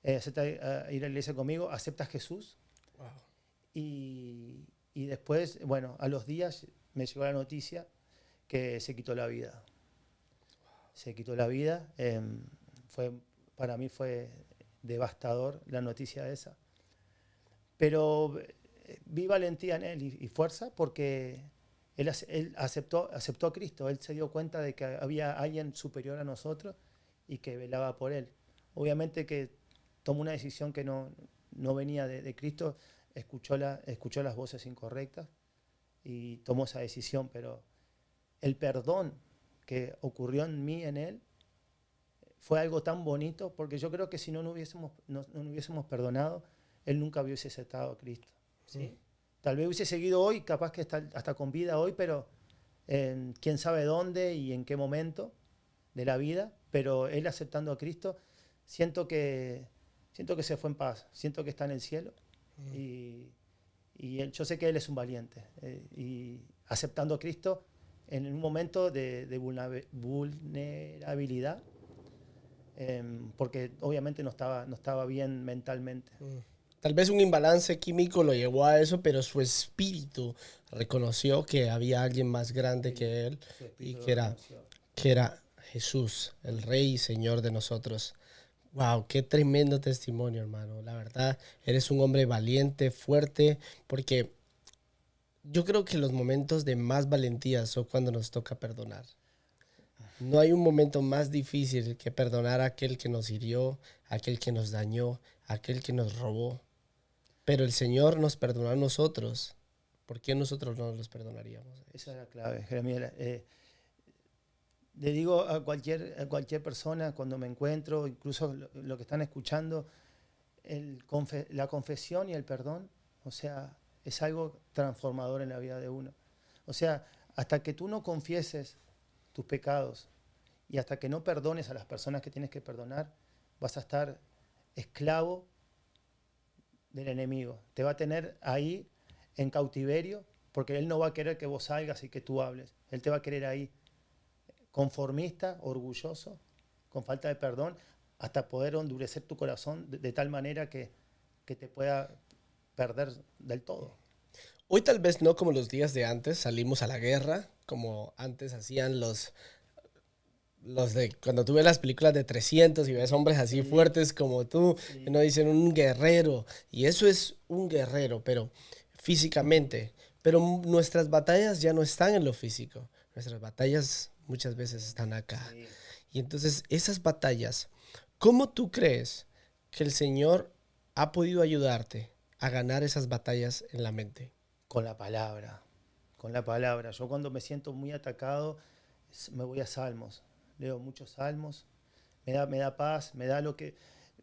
Acepta ir a la iglesia conmigo, acepta a Jesús. Wow. Y después, bueno, a los días me llegó la noticia que se quitó la vida. Se quitó la vida. Para mí fue devastador la noticia esa. Pero vi valentía en él y fuerza porque él aceptó a Cristo. Él se dio cuenta de que había alguien superior a nosotros y que velaba por él. Obviamente que tomó una decisión que no venía de Cristo, escuchó las voces incorrectas y tomó esa decisión, pero el perdón que ocurrió en mí, en él, fue algo tan bonito, porque yo creo que si no hubiésemos perdonado, él nunca hubiese aceptado a Cristo, ¿sí? Tal vez hubiese seguido hoy, capaz que está hasta con vida hoy, pero quién sabe dónde y en qué momento de la vida, pero él aceptando a Cristo, siento que se fue en paz, siento que está en el cielo y yo sé que él es un valiente. Y aceptando a Cristo en un momento de vulnerabilidad, porque obviamente no estaba bien mentalmente. Tal vez un imbalance químico lo llevó a eso, pero su espíritu reconoció que había alguien más grande que él Su y espíritu lo reconoció. que era Jesús, el Rey y Señor de nosotros. Wow, qué tremendo testimonio, hermano. La verdad, eres un hombre valiente, fuerte, porque yo creo que los momentos de más valentía son cuando nos toca perdonar. No hay un momento más difícil que perdonar a aquel que nos hirió, a aquel que nos dañó, a aquel que nos robó. Pero el Señor nos perdonó a nosotros. ¿Por qué nosotros no los perdonaríamos? Esa es la clave, Jeremías. Le digo a cualquier persona cuando me encuentro, incluso lo que están escuchando, la confesión y el perdón, o sea, es algo transformador en la vida de uno. O sea, hasta que tú no confieses tus pecados y hasta que no perdones a las personas que tienes que perdonar, vas a estar esclavo del enemigo. Te va a tener ahí en cautiverio porque él no va a querer que vos salgas y que tú hables. Él te va a querer ahí conformista, orgulloso, con falta de perdón, hasta poder endurecer tu corazón de tal manera que te pueda perder del todo. Hoy tal vez no como los días de antes, salimos a la guerra, como antes hacían los de cuando tú ves las películas de 300 y ves hombres así fuertes como tú, Sí. y no dicen un guerrero, y eso es un guerrero, pero físicamente. Pero nuestras batallas ya no están en lo físico, nuestras batallas muchas veces están acá. Sí. Y entonces esas batallas, ¿cómo tú crees que el Señor ha podido ayudarte a ganar esas batallas en la mente? Con la palabra, con la palabra. Yo cuando me siento muy atacado, me voy a Salmos, leo muchos Salmos, me da paz, me da lo que,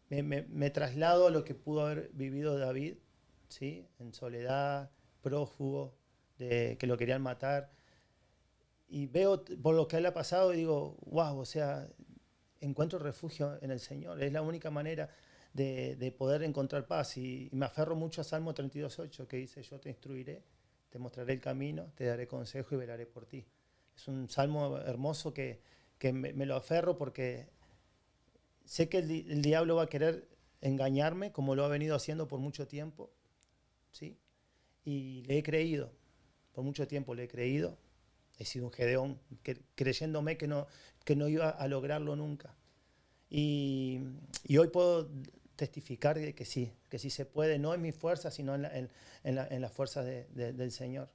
me traslado a lo que pudo haber vivido David, ¿sí? En soledad, prófugo, de que lo querían matar. Y veo por lo que él ha pasado y digo, wow, o sea, encuentro refugio en el Señor. Es la única manera de poder encontrar paz. Y me aferro mucho a Salmo 32.8, que dice, yo te instruiré, te mostraré el camino, te daré consejo y velaré por ti. Es un salmo hermoso que me lo aferro porque sé que el diablo va a querer engañarme, como lo ha venido haciendo por mucho tiempo, ¿sí? Y le he creído, por mucho tiempo le he creído. He sido un Gedeón, creyéndome que no iba a lograrlo nunca. Y hoy puedo testificar de que sí se puede, no en mi fuerza, sino en la fuerza del Señor.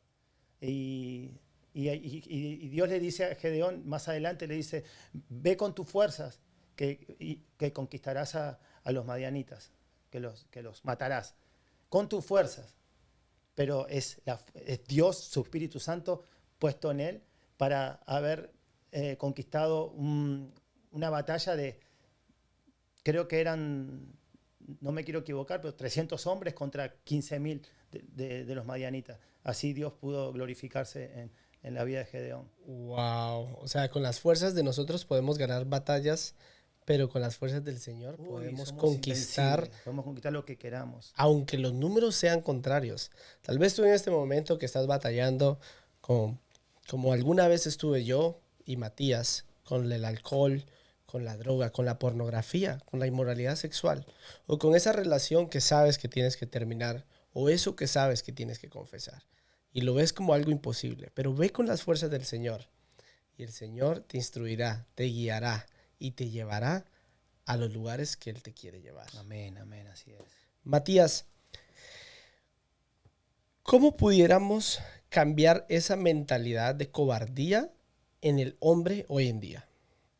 Y Dios le dice a Gedeón, más adelante le dice, ve con tus fuerzas, que conquistarás a los madianitas, que los matarás, con tus fuerzas. Pero es Dios, su Espíritu Santo, puesto en él para haber conquistado una batalla de, creo que eran, no me quiero equivocar, pero 300 hombres contra 15.000 de los madianitas. Así Dios pudo glorificarse en la vida de Gedeón. Wow, o sea, con las fuerzas de nosotros podemos ganar batallas, pero con las fuerzas del Señor podemos conquistar, podemos conquistar lo que queramos. aunque los números sean contrarios. Tal vez tú en este momento que estás batallando con, como alguna vez estuve yo y Matías, con el alcohol, con la droga, con la pornografía, con la inmoralidad sexual, o con esa relación que sabes que tienes que terminar, o eso que sabes que tienes que confesar, y lo ves como algo imposible, pero ve con las fuerzas del Señor, y el Señor te instruirá, te guiará y te llevará a los lugares que Él te quiere llevar. Amén, amén, así es. Matías, ¿cómo pudiéramos cambiar esa mentalidad de cobardía en el hombre hoy en día?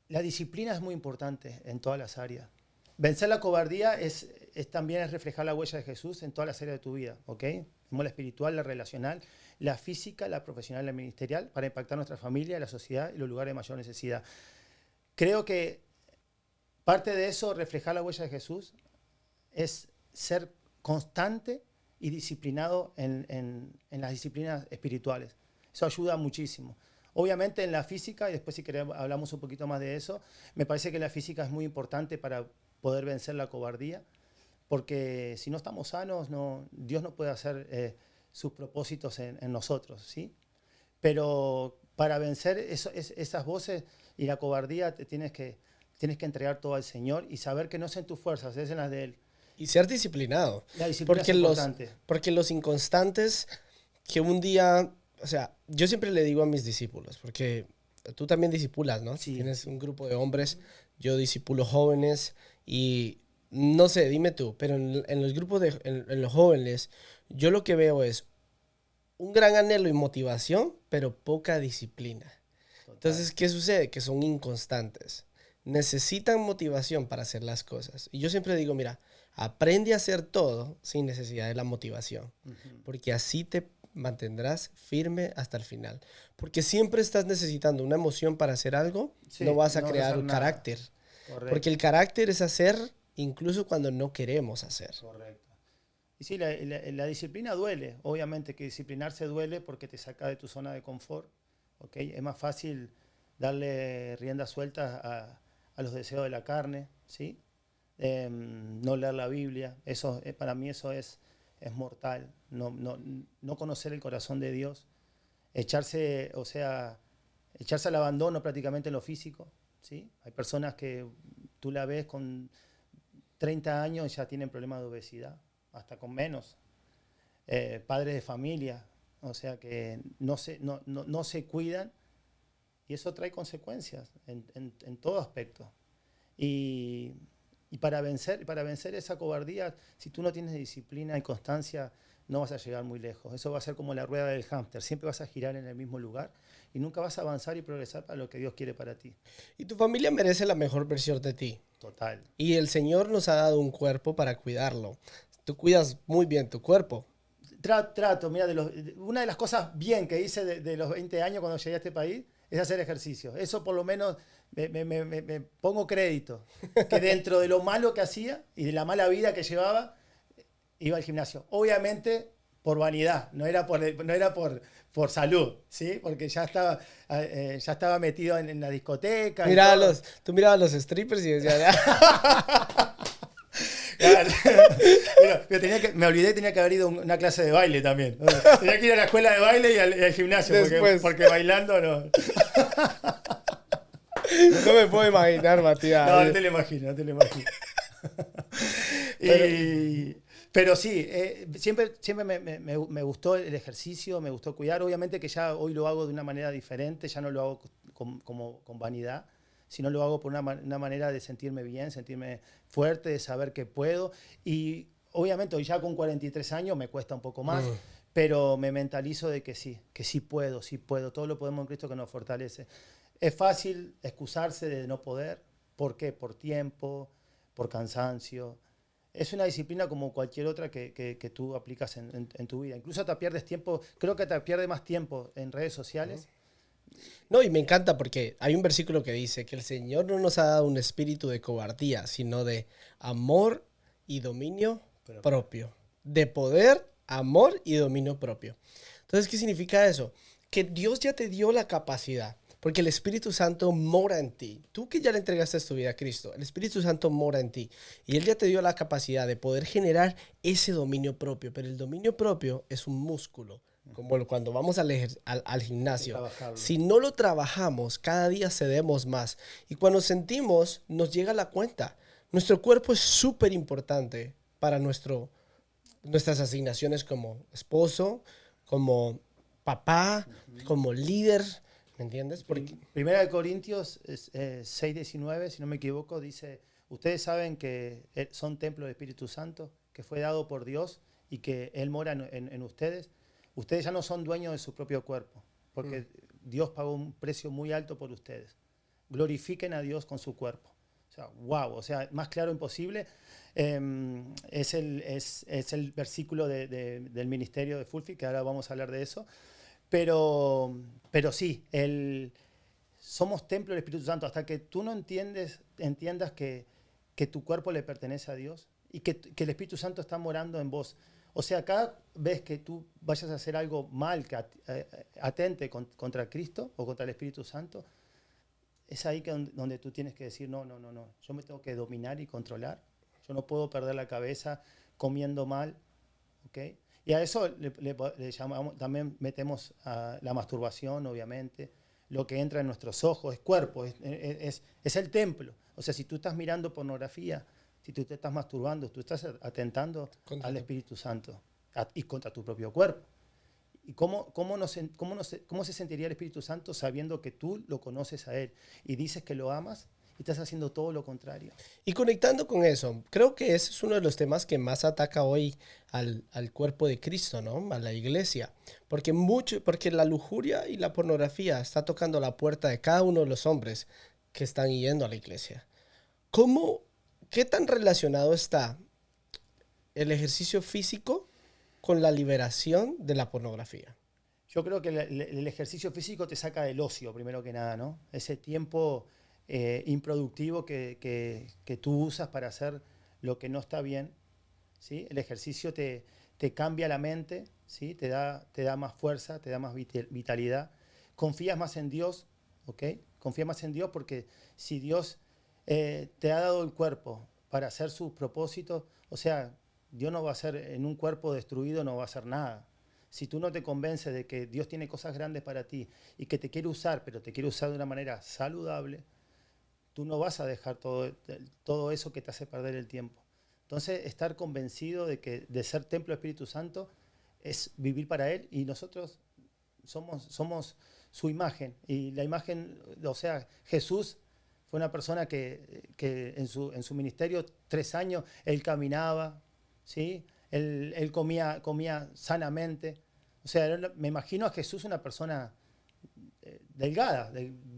La disciplina es muy importante en todas las áreas. Vencer la cobardía también es reflejar la huella de Jesús en todas las áreas de tu vida, ¿ok? Como la espiritual, la relacional, la física, la profesional, la ministerial, para impactar nuestra familia, la sociedad y los lugares de mayor necesidad. Creo que parte de eso, reflejar la huella de Jesús, es ser constante y disciplinado en las disciplinas espirituales. Eso ayuda muchísimo. Obviamente en la física, y después si querés hablamos un poquito más de eso, me parece que la física es muy importante para poder vencer la cobardía, porque si no estamos sanos, Dios no puede hacer sus propósitos en nosotros, ¿sí? Pero para vencer esas voces y la cobardía tienes que entregar todo al Señor y saber que no es en tus fuerzas, es en las de Él. Y ser disciplinado. La disciplina es importante. Porque los inconstantes que un día, o sea, yo siempre le digo a mis discípulos, porque tú también discipulas, ¿no? Sí. Tienes un grupo de hombres, yo discipulo jóvenes y no sé, dime tú, pero en los grupos en los jóvenes, yo lo que veo es un gran anhelo y motivación, pero poca disciplina. Total. Entonces, ¿qué sucede? Que son inconstantes. Necesitan motivación para hacer las cosas. Y yo siempre digo, mira, aprende a hacer todo sin necesidad de la motivación, porque así te mantendrás firme hasta el final. Porque siempre estás necesitando una emoción para hacer algo, Sí, no vas a no vas a crear hacer un nada. carácter. Correcto. Porque el carácter es hacer incluso cuando no queremos hacer. Correcto. Y sí, la disciplina duele. Obviamente que disciplinarse duele porque te saca de tu zona de confort. ¿Okay? Es más fácil darle rienda suelta a los deseos de la carne, ¿sí? No leer la Biblia. Eso, para mí eso es mortal. No conocer el corazón de Dios. Echarse al abandono prácticamente en lo físico, ¿sí? Hay personas que tú la ves con 30 años y ya tienen problemas de obesidad, hasta con menos. Padres de familia, o sea que no se cuidan y eso trae consecuencias en todo aspecto. Y para vencer esa cobardía, si tú no tienes disciplina y constancia, no vas a llegar muy lejos. Eso va a ser como la rueda del hámster. Siempre vas a girar en el mismo lugar y nunca vas a avanzar y progresar para lo que Dios quiere para ti. Y tu familia merece la mejor versión de ti. Total. Y el Señor nos ha dado un cuerpo para cuidarlo. Tú cuidas muy bien tu cuerpo. Trato, mira, una de las cosas bien que hice de los 20 años cuando llegué a este país es hacer ejercicio. Eso por lo menos me pongo crédito. Que dentro de lo malo que hacía y de la mala vida que llevaba, iba al gimnasio. Obviamente por vanidad, no era por salud, ¿sí? Porque ya estaba metido en la discoteca. Tú mirabas los strippers y decías... Claro. Pero me olvidé que tenía que haber ido a una clase de baile también. Tenía que ir a la escuela de baile y al gimnasio, porque bailando no. No me puedo imaginar, Matías. No te lo imagino. Pero sí, siempre me gustó el ejercicio, me gustó cuidar. Obviamente que ya hoy lo hago de una manera diferente, ya no lo hago con vanidad, sino lo hago por una manera de sentirme bien, sentirme fuerte, de saber que puedo. Y obviamente hoy ya con 43 años me cuesta un poco más, pero me mentalizo de que sí puedo. Todo lo podemos en Cristo que nos fortalece. Es fácil excusarse de no poder. ¿Por qué? Por tiempo, por cansancio. Es una disciplina como cualquier otra que tú aplicas en tu vida. Incluso te pierdes tiempo, creo que te pierdes más tiempo en redes sociales. No, y me encanta porque hay un versículo que dice que el Señor no nos ha dado un espíritu de cobardía, sino de amor y dominio propio. De poder, amor y dominio propio. Entonces, ¿qué significa eso? Que Dios ya te dio la capacidad. Porque el Espíritu Santo mora en ti. Tú que ya le entregaste tu vida a Cristo, el Espíritu Santo mora en ti. Y Él ya te dio la capacidad de poder generar ese dominio propio. Pero el dominio propio es un músculo. Como cuando vamos al gimnasio. Si no lo trabajamos, cada día cedemos más. Y cuando sentimos, nos llega la cuenta. Nuestro cuerpo es súper importante para nuestras asignaciones como esposo, como papá, como líder. ¿Me entiendes? Porque... Primera de Corintios 6:19, si no me equivoco, dice, ustedes saben que son templo del Espíritu Santo, que fue dado por Dios y que Él mora en ustedes. Ustedes ya no son dueños de su propio cuerpo, porque Dios pagó un precio muy alto por ustedes. Glorifiquen a Dios con su cuerpo. O sea, wow, o sea, más claro imposible. Es el versículo del ministerio de Fulfi, que ahora vamos a hablar de eso. Pero sí, somos templo del Espíritu Santo. Hasta que tú no entiendas que tu cuerpo le pertenece a Dios y que el Espíritu Santo está morando en vos. O sea, cada vez que tú vayas a hacer algo mal, que atente contra Cristo o contra el Espíritu Santo, es ahí donde tú tienes que decir, no, yo me tengo que dominar y controlar. Yo no puedo perder la cabeza comiendo mal, ¿ok? Y a eso le llamamos, también metemos a la masturbación, obviamente. Lo que entra en nuestros ojos es cuerpo, es el templo. O sea, si tú estás mirando pornografía, si tú te estás masturbando, tú estás atentando al Espíritu Santo y contra tu propio cuerpo. ¿Y cómo se sentiría el Espíritu Santo sabiendo que tú lo conoces a Él y dices que lo amas y estás haciendo todo lo contrario? Y conectando con eso, creo que ese es uno de los temas que más ataca hoy al cuerpo de Cristo, ¿no? A la iglesia. Porque la lujuria y la pornografía está tocando la puerta de cada uno de los hombres que están yendo a la iglesia. ¿Qué tan relacionado está el ejercicio físico con la liberación de la pornografía? Yo creo que el ejercicio físico te saca del ocio, primero que nada, ¿no? Ese tiempo improductivo que tú usas para hacer lo que no está bien, ¿sí? El ejercicio te cambia la mente, ¿sí? Te da más fuerza, te da más vitalidad. Confías más en Dios, ¿ok? Confías más en Dios porque si Dios te ha dado el cuerpo para hacer sus propósitos, o sea, Dios no va a hacer, en un cuerpo destruido no va a hacer nada. Si tú no te convences de que Dios tiene cosas grandes para ti y que te quiere usar, pero te quiere usar de una manera saludable, tú no vas a dejar todo eso que te hace perder el tiempo. Entonces, estar convencido de ser templo del Espíritu Santo es vivir para Él y nosotros somos su imagen. Y la imagen, o sea, Jesús fue una persona que en su ministerio 3 años, Él caminaba, ¿sí? Él comía sanamente. O sea, me imagino a Jesús una persona delgada,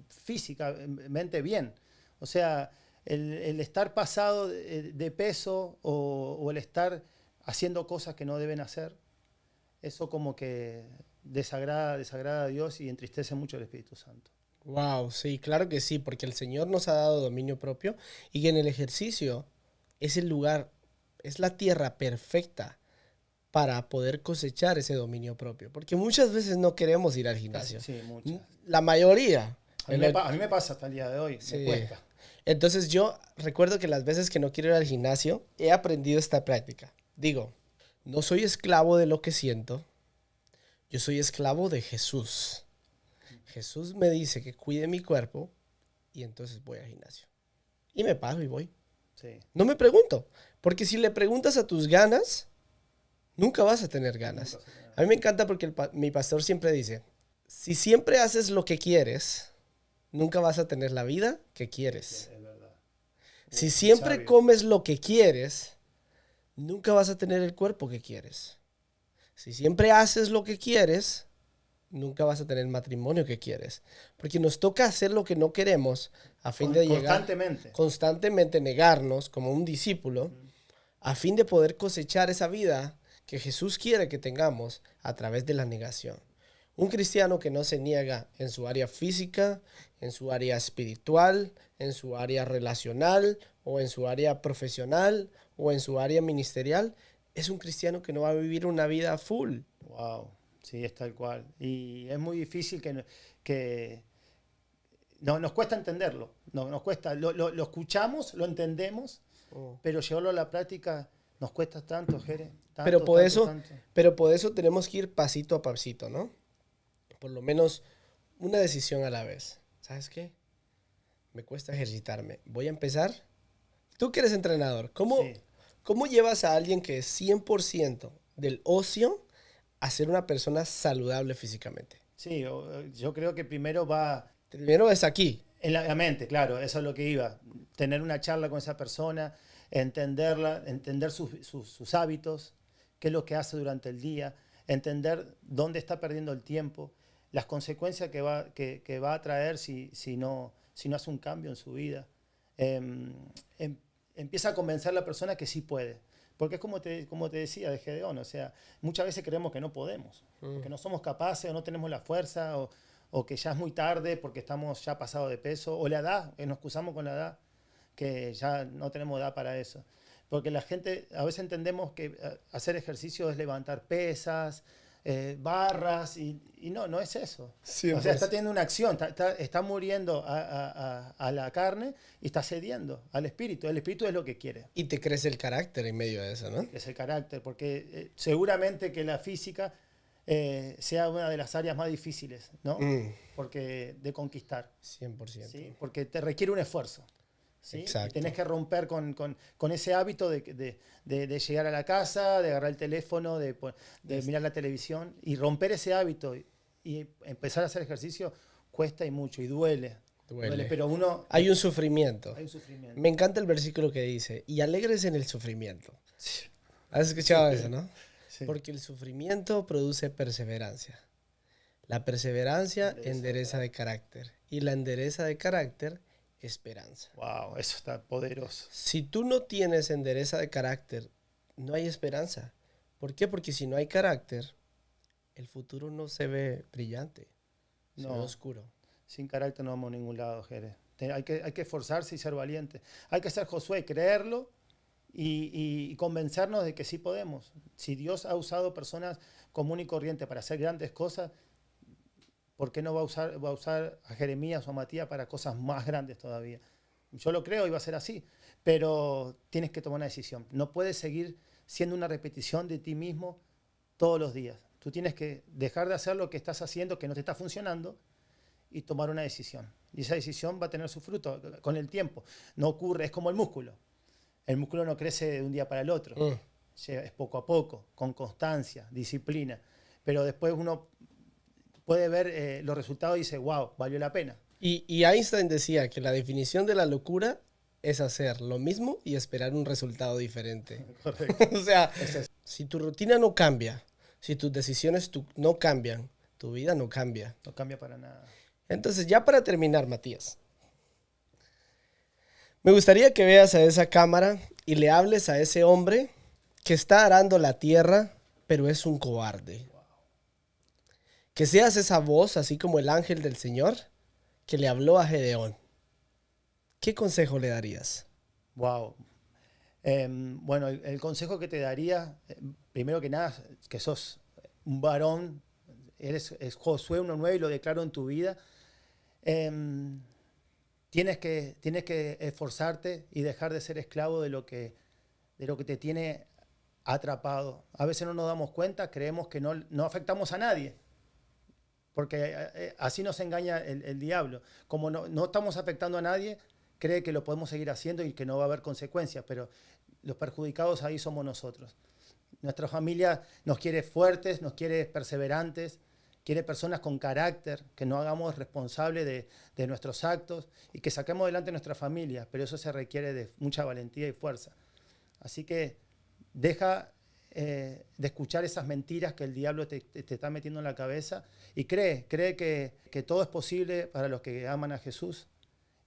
físicamente bien. O sea, el estar pasado de peso o el estar haciendo cosas que no deben hacer, eso como que desagrada a Dios y entristece mucho al Espíritu Santo. Wow, sí, claro que sí, porque el Señor nos ha dado dominio propio y que en el ejercicio es el lugar, es la tierra perfecta para poder cosechar ese dominio propio. Porque muchas veces no queremos ir al gimnasio. Sí, muchas. La mayoría. A mí me pasa hasta el día de hoy, Sí. me cuesta. Entonces yo recuerdo que las veces que no quiero ir al gimnasio, he aprendido esta práctica. Digo, no soy esclavo de lo que siento, yo soy esclavo de Jesús. Jesús me dice que cuide mi cuerpo y entonces voy al gimnasio. Y me paro y voy. Sí. No me pregunto, porque si le preguntas a tus ganas, nunca vas a tener ganas. A mí me encanta porque mi pastor siempre dice, si siempre haces lo que quieres, nunca vas a tener la vida que quieres. Es verdad. Si siempre comes lo que quieres, nunca vas a tener el cuerpo que quieres. Si siempre haces lo que quieres, nunca vas a tener el matrimonio que quieres. Porque nos toca hacer lo que no queremos a fin de llegar constantemente negarnos como un discípulo, a fin de poder cosechar esa vida que Jesús quiere que tengamos a través de la negación. Un cristiano que no se niega en su área física, en su área espiritual, en su área relacional o en su área profesional o en su área ministerial, es un cristiano que no va a vivir una vida full. Wow, sí, es tal cual. Y es muy difícil que no, nos cuesta entenderlo. No, nos cuesta, lo escuchamos, lo entendemos, pero llevarlo a la práctica nos cuesta tanto, Jere. Pero por eso tenemos que ir pasito a pasito, ¿no? Por lo menos una decisión a la vez. ¿Sabes qué? Me cuesta ejercitarme. Voy a empezar. Tú que eres entrenador, ¿cómo llevas a alguien que es 100% del ocio a ser una persona saludable físicamente? Sí, yo creo que primero es aquí. En la mente, claro, eso es lo que iba. Tener una charla con esa persona, entenderla, entender sus hábitos, qué es lo que hace durante el día, entender dónde está perdiendo el tiempo, las consecuencias que va a traer si no hace un cambio en su vida. Empieza a convencer a la persona que sí puede. Porque es como te decía de Gedeón, o sea, muchas veces creemos que no podemos, que no somos capaces o no tenemos la fuerza o que ya es muy tarde porque estamos ya pasados de peso, o la edad, nos excusamos con la edad, que ya no tenemos edad para eso. Porque la gente, a veces entendemos que hacer ejercicio es levantar pesas, barras, y no es eso. Sí, O sea, pues. está teniendo una acción, está muriendo a la carne y está cediendo al espíritu. El espíritu es lo que quiere, Y te crece el carácter en medio de eso, ¿no? que es el carácter, porque seguramente que la física sea una de las áreas más difíciles, ¿no? Porque de conquistar, 100%. ¿sí? Porque te requiere un esfuerzo. ¿Sí? Exacto. Y tenés que romper con ese hábito de llegar a la casa, de agarrar el teléfono, de mirar la televisión y romper ese hábito y empezar a hacer ejercicio cuesta y mucho y duele. Duele. Pero uno... Hay un sufrimiento. Hay un sufrimiento. Me encanta el versículo que dice, y alegres en el sufrimiento. ¿Has escuchado eso, no? Sí. Porque el sufrimiento produce perseverancia. La perseverancia endereza de carácter. Y la endereza de carácter, esperanza. Wow, eso está poderoso. Si tú no tienes endereza de carácter, no hay esperanza. ¿Por qué? Porque si no hay carácter, el futuro no se ve brillante, se ve oscuro. Sin carácter no vamos a ningún lado, Jerez. Hay que esforzarse y ser valiente. Hay que ser Josué, creerlo y convencernos de que sí podemos. Si Dios ha usado personas común y corriente para hacer grandes cosas, ¿por qué no va a usar a Jeremías o a Matías para cosas más grandes todavía? Yo lo creo y va a ser así, pero tienes que tomar una decisión. No puedes seguir siendo una repetición de ti mismo todos los días. Tú tienes que dejar de hacer lo que estás haciendo, que no te está funcionando, y tomar una decisión. Y esa decisión va a tener su fruto con el tiempo. No ocurre, es como el músculo. El músculo no crece de un día para el otro. Es poco a poco, con constancia, disciplina. Pero después uno puede ver los resultados y dice, wow, valió la pena. Y Einstein decía que la definición de la locura es hacer lo mismo y esperar un resultado diferente. Correcto. O sea, si tu rutina no cambia, si tus decisiones no cambian, tu vida no cambia. No cambia para nada. Entonces, ya para terminar, Matías, me gustaría que veas a esa cámara y le hables a ese hombre que está arando la tierra, pero es un cobarde. Que seas esa voz, así como el ángel del Señor, que le habló a Gedeón. ¿Qué consejo le darías? Wow. Bueno, el consejo que te daría, primero que nada, que sos un varón, es Josué 1:9 y lo declaro en tu vida. Tienes que esforzarte y dejar de ser esclavo de lo que te tiene atrapado. A veces no nos damos cuenta, creemos que no afectamos a nadie. Porque así nos engaña el diablo. Como no estamos afectando a nadie, cree que lo podemos seguir haciendo y que no va a haber consecuencias, pero los perjudicados ahí somos nosotros. Nuestra familia nos quiere fuertes, nos quiere perseverantes, quiere personas con carácter, que no hagamos responsables de nuestros actos y que saquemos adelante nuestra familia, pero eso se requiere de mucha valentía y fuerza. Así que deja de escuchar esas mentiras que el diablo te está metiendo en la cabeza y cree que todo es posible para los que aman a Jesús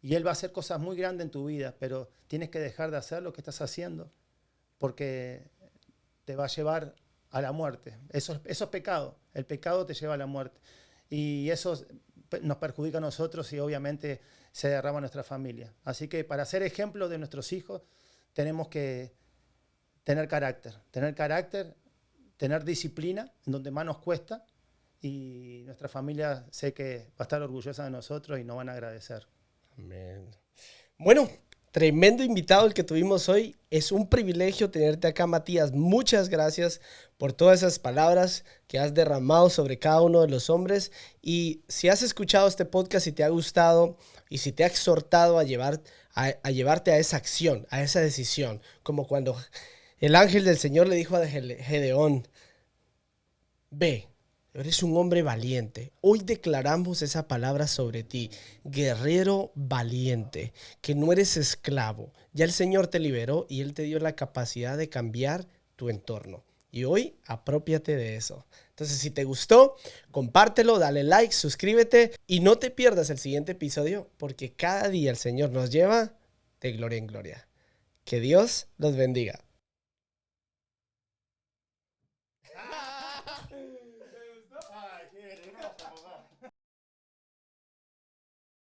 y Él va a hacer cosas muy grandes en tu vida, pero tienes que dejar de hacer lo que estás haciendo porque te va a llevar a la muerte. Eso es pecado, el pecado te lleva a la muerte y eso nos perjudica a nosotros y obviamente se derrama a nuestra familia. Así que para ser ejemplo de nuestros hijos tenemos que tener carácter, tener disciplina en donde más nos cuesta y nuestra familia sé que va a estar orgullosa de nosotros y nos van a agradecer. Amén. Bueno, tremendo invitado el que tuvimos hoy. Es un privilegio tenerte acá, Matías. Muchas gracias por todas esas palabras que has derramado sobre cada uno de los hombres. Y si has escuchado este podcast y te ha gustado y si te ha exhortado a llevarte a esa acción, a esa decisión, como cuando el ángel del Señor le dijo a Gedeón, ve, eres un hombre valiente. Hoy declaramos esa palabra sobre ti, guerrero valiente, que no eres esclavo. Ya el Señor te liberó y Él te dio la capacidad de cambiar tu entorno. Y hoy aprópiate de eso. Entonces, si te gustó, compártelo, dale like, suscríbete y no te pierdas el siguiente episodio porque cada día el Señor nos lleva de gloria en gloria. Que Dios los bendiga.